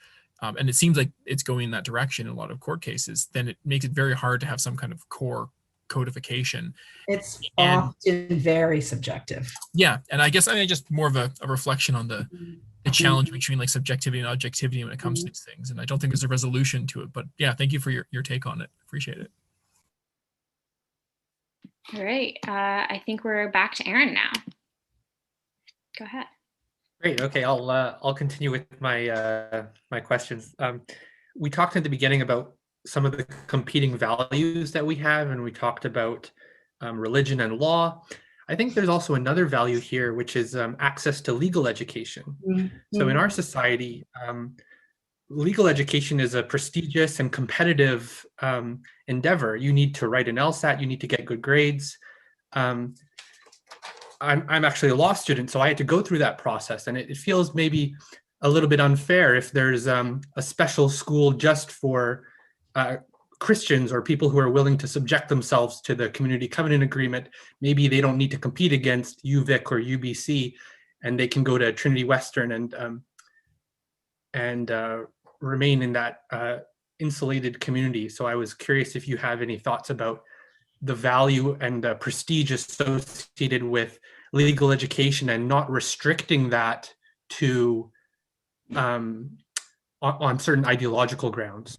and it seems like it's going in that direction in a lot of court cases, then it makes it very hard to have some kind of core codification. It's often very subjective. Yeah. And I guess just more of a reflection on the challenge between like subjectivity and objectivity when it comes to these things. And I don't think there's a resolution to it, but yeah, thank you for your take on it. Appreciate it. All right. I think we're back to Aaron now. Go ahead. Great. Okay, I'll continue with my questions. We talked at the beginning about some of the competing values that we have, and we talked about religion and law. I think there's also another value here, which is access to legal education. So in our society, legal education is a prestigious and competitive endeavor. You need to write an LSAT, you need to get good grades. I'm actually a law student, so I had to go through that process, and it feels maybe a little bit unfair if there's a special school just for Christians or people who are willing to subject themselves to the Community Covenant Agreement. Maybe they don't need to compete against UVic or UBC, and they can go to Trinity Western and remain in that insulated community. So I was curious if you have any thoughts about the value and the prestige associated with legal education and not restricting that to on certain ideological grounds.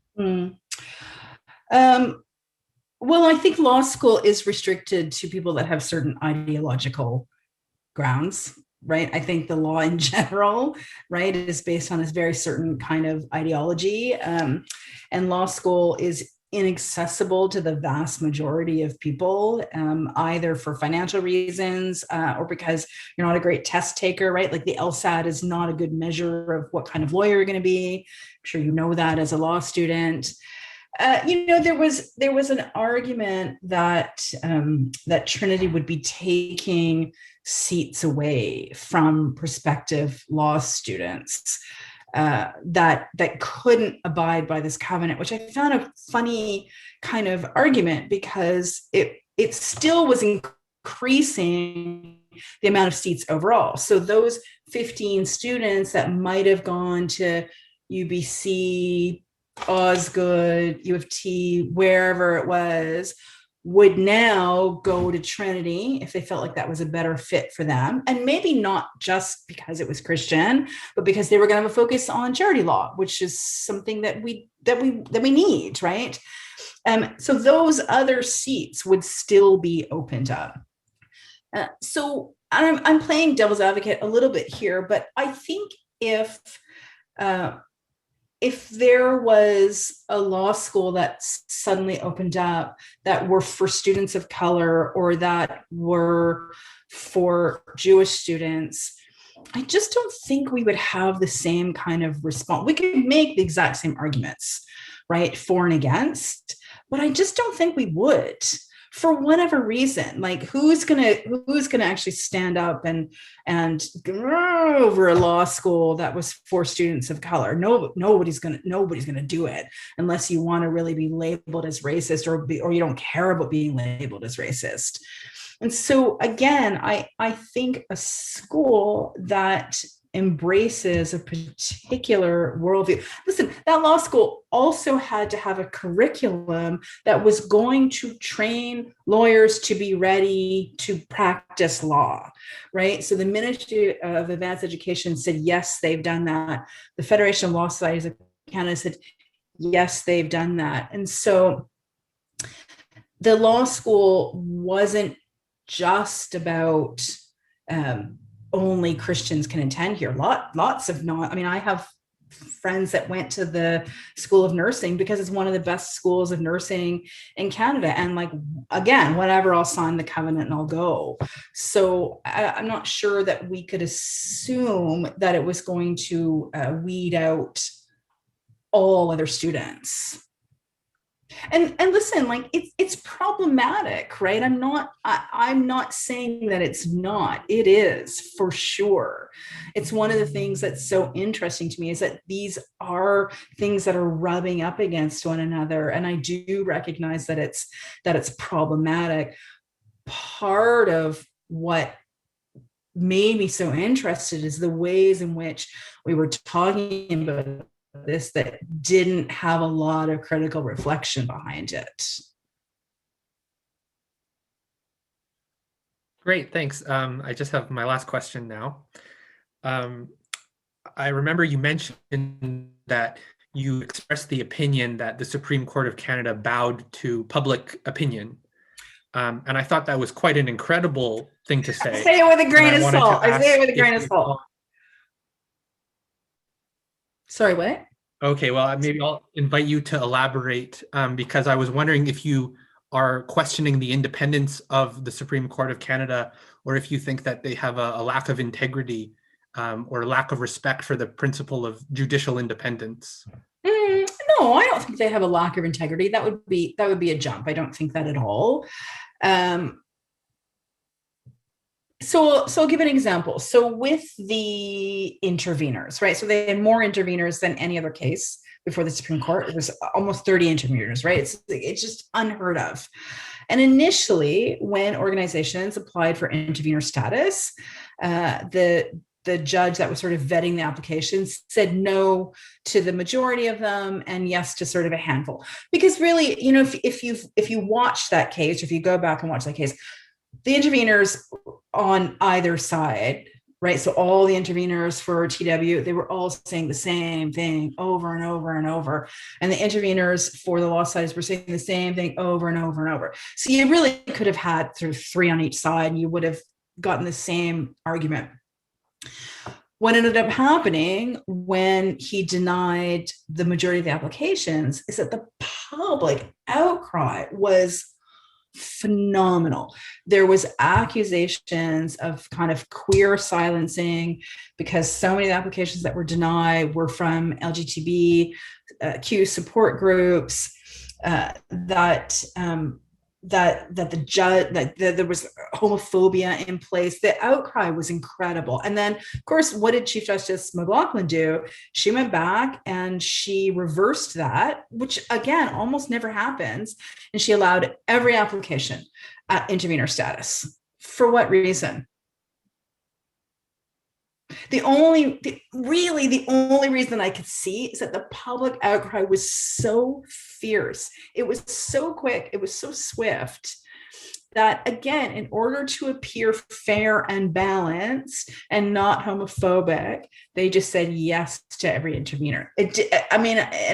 Well, I think law school is restricted to people that have certain ideological grounds, right? I think the law in general, right, is based on this very certain kind of ideology. And law school is inaccessible to the vast majority of people, either for financial reasons or because you're not a great test taker, right? Like the LSAT is not a good measure of what kind of lawyer you're going to be. I'm sure you know that as a law student. There was an argument that that Trinity would be taking seats away from prospective law students that couldn't abide by this covenant, which I found a funny kind of argument because it still was increasing the amount of seats overall. So those 15 students that might have gone to UBC, Osgood, U of T, wherever it was, would now go to Trinity if they felt like that was a better fit for them. And maybe not just because it was Christian, but because they were going to have a focus on charity law, which is something that we need, right? So those other seats would still be opened up. So I'm playing devil's advocate a little bit here, but I think if there was a law school that suddenly opened up that were for students of color or that were for Jewish students, I just don't think we would have the same kind of response. We could make the exact same arguments, right, for and against, but I just don't think we would. For whatever reason, like who's gonna actually stand up and over a law school that was for students of color? Nobody's gonna do it unless you want to really be labeled as racist or you don't care about being labeled as racist. And so again, I think a school that embraces a particular worldview. Listen, that law school also had to have a curriculum that was going to train lawyers to be ready to practice law, right? So the Ministry of Advanced Education said, yes, they've done that. The Federation of Law Societies of Canada said, yes, they've done that. And so the law school wasn't just about only Christians can attend here. Lots of I have friends that went to the School of Nursing because it's one of the best schools of nursing in Canada. And like, again, whatever, I'll sign the covenant and I'll go. So I'm not sure that we could assume that it was going to weed out all other students. And listen, like it's problematic, right? I'm not saying that it's not. It is for sure. It's one of the things that's so interesting to me is that these are things that are rubbing up against one another. And I do recognize that it's problematic. Part of what made me so interested is the ways in which we were talking about this that didn't have a lot of critical reflection behind it. Great, thanks. I just have my last question now. I remember you mentioned that you expressed the opinion that the Supreme Court of Canada bowed to public opinion. And I thought that was quite an incredible thing to say. Say it with a grain And I of wanted to salt. I say it ask with a if grain of you salt. thought- Sorry, what? Okay, well, maybe I'll invite you to elaborate, because I was wondering if you are questioning the independence of the Supreme Court of Canada, or if you think that they have a lack of integrity, or lack of respect for the principle of judicial independence. No, I don't think they have a lack of integrity. That would be a jump. I don't think that at all. So I'll give an example. So with the interveners, right? So they had more interveners than any other case before the Supreme Court. It was almost 30 interveners, right? It's just unheard of. And initially, when organizations applied for intervener status, the judge that was sort of vetting the applications said no to the majority of them and yes to sort of a handful. Because really, you know, if you watch that case, or if you go back and watch that case, the interveners on either side, right? So all the interveners for TW, they were all saying the same thing over and over and over. And the interveners for the law sides were saying the same thing over and over and over. So you really could have had sort of three on each side and you would have gotten the same argument. What ended up happening when he denied the majority of the applications is that the public outcry was phenomenal. There was accusations of kind of queer silencing because so many of the applications that were denied were from LGBTQ support groups, that the judge, that there was homophobia in place. The outcry was incredible. And then, of course, what did Chief Justice McLaughlin do? She went back and she reversed that, which again, almost never happens. And she allowed every application at intervener status. For what reason? The only reason I could see is that the public outcry was so fierce. It was so quick. It was so swift that, again, in order to appear fair and balanced and not homophobic, they just said yes to every intervener. And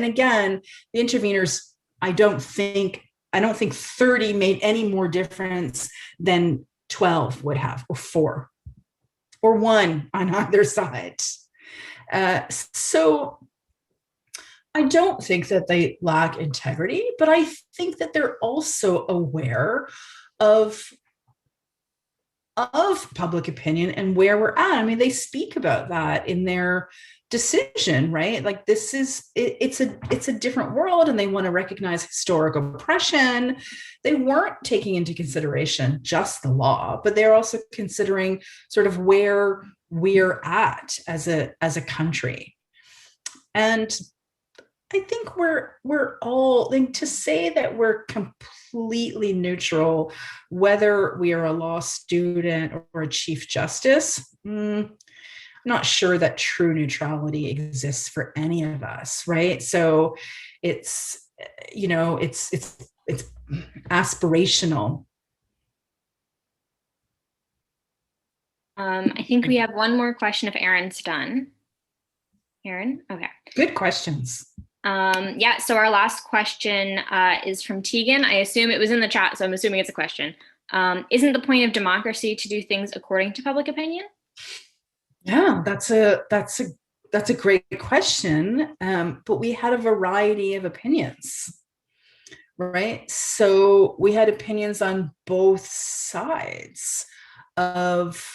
again, the interveners, I don't think 30 made any more difference than 12 would have, or 4. Or 1 on either side. So I don't think that they lack integrity, but I think that they're also aware of public opinion and where we're at. I mean, they speak about that in their decision, right? Like it's a different world and they want to recognize historic oppression. They weren't taking into consideration just the law, but they're also considering sort of where we're at as a country. And I think we're all, to say that we're completely neutral, whether we are a law student or a chief justice, I'm not sure that true neutrality exists for any of us, right? So it's aspirational. I think we have one more question if Aaron's done. Aaron? Okay. Good questions. So our last question is from Tegan. I assume it was in the chat, so I'm assuming it's a question. Isn't the point of democracy to do things according to public opinion? Yeah, that's a great question. But we had a variety of opinions, right? So we had opinions on both sides of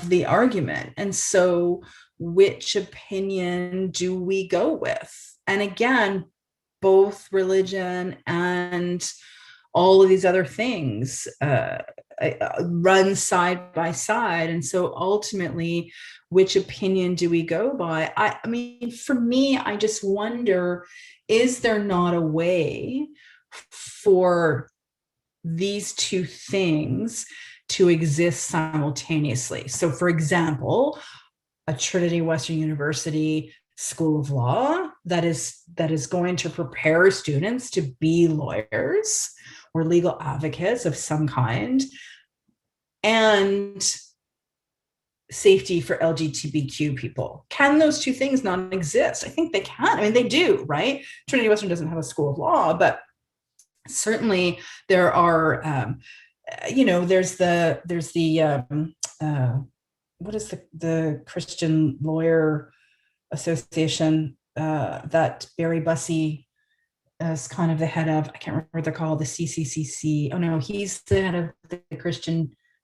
the argument. And so which opinion do we go with? And again, both religion and all of these other things run side by side. And so ultimately, which opinion do we go by? I mean, for me, I just wonder, is there not a way for these two things to exist simultaneously? So for example, a Trinity Western University School of Law that is going to prepare students to be lawyers or legal advocates of some kind, and safety for LGBTQ people. Can those two things not exist? I think they can. I mean, they do, right? Trinity Western doesn't have a school of law, but certainly there are there's the what is the Christian Lawyer Association that Barry Bussey is kind of the head of. I can't remember what they're called, the CCCC. Oh no, he's the head of the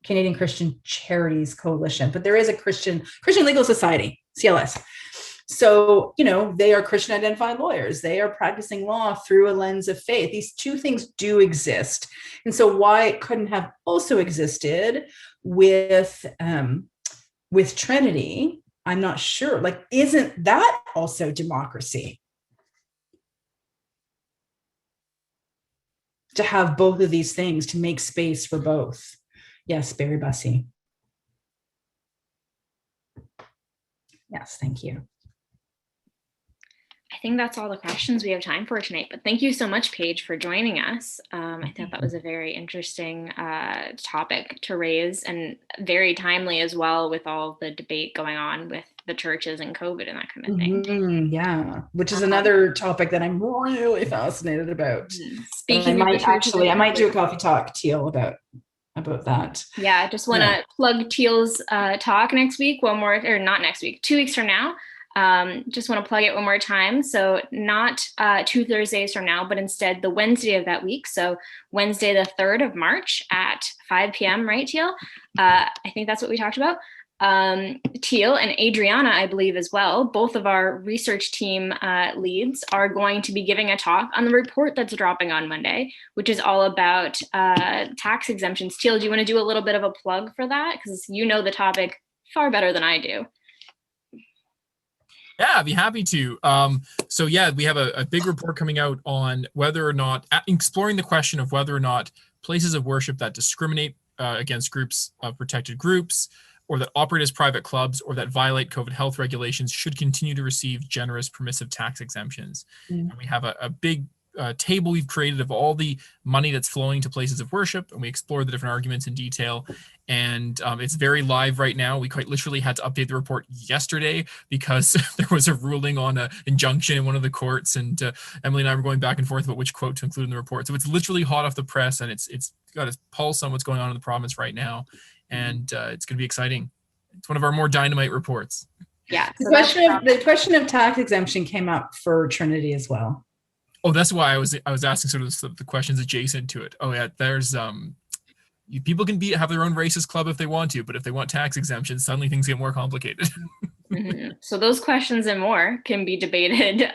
Canadian Christian Charities Coalition, but there is a Christian Legal Society, CLS. So, they are Christian identified lawyers. They are practicing law through a lens of faith. These two things do exist. And so why it couldn't have also existed with Trinity, I'm not sure. Like, isn't that also democracy? To have both of these things, to make space for both. Yes, Barry Bussey. Yes, thank you. I think that's all the questions we have time for tonight, but thank you so much, Paige, for joining us. I thought that was a very interesting topic to raise, and very timely as well, with all the debate going on with the churches and COVID and that kind of thing. Yeah, which is another topic that I'm really fascinated about. Speaking I might do a coffee talk, Teal, about that. Yeah, I just want to plug Teal's talk next week, 2 weeks from now. Just want to plug it one more time. So not 2 Thursdays from now, but instead the Wednesday of that week. So Wednesday, the 3rd of March at 5 p.m. Right, Teal? I think that's what we talked about. Teal and Adriana, I believe as well, both of our research team leads, are going to be giving a talk on the report that's dropping on Monday, which is all about tax exemptions. Teal, do you want to do a little bit of a plug for that? Because you know the topic far better than I do. Yeah, I'd be happy to. So yeah, we have a big report coming out on whether or not, exploring the question of whether or not places of worship that discriminate against groups of protected groups, or that operate as private clubs, or that violate COVID health regulations should continue to receive generous permissive tax exemptions. And we have a big table we've created of all the money that's flowing to places of worship, and we explore the different arguments in detail. And it's very live right now. We quite literally had to update the report yesterday because there was a ruling on an injunction in one of the courts, and Emily and I were going back and forth about which quote to include in the report. So it's literally hot off the press, and it's got a pulse on what's going on in the province right now, and it's going to be exciting. It's one of our more dynamite reports. Yeah. So the question of tax exemption came up for Trinity as well. Oh, that's why I was asking sort of the questions adjacent to it. Oh yeah, there's people can have their own racist club if they want to, but if they want tax exemptions, suddenly things get more complicated. So those questions and more can be debated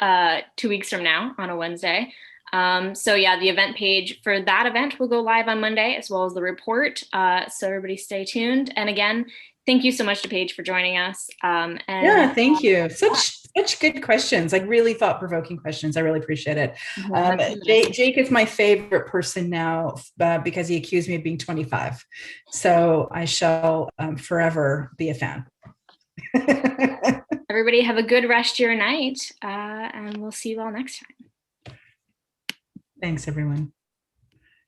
2 weeks from now on a Wednesday. So yeah, the event page for that event will go live on Monday, as well as the report. So everybody stay tuned. And again, thank you so much to Paige for joining us. Thank you. Such good questions, like really thought-provoking questions. I really appreciate it. Jake is my favorite person now because he accused me of being 25. So I shall forever be a fan. Everybody have a good rest of your night, and we'll see you all next time. Thanks, everyone.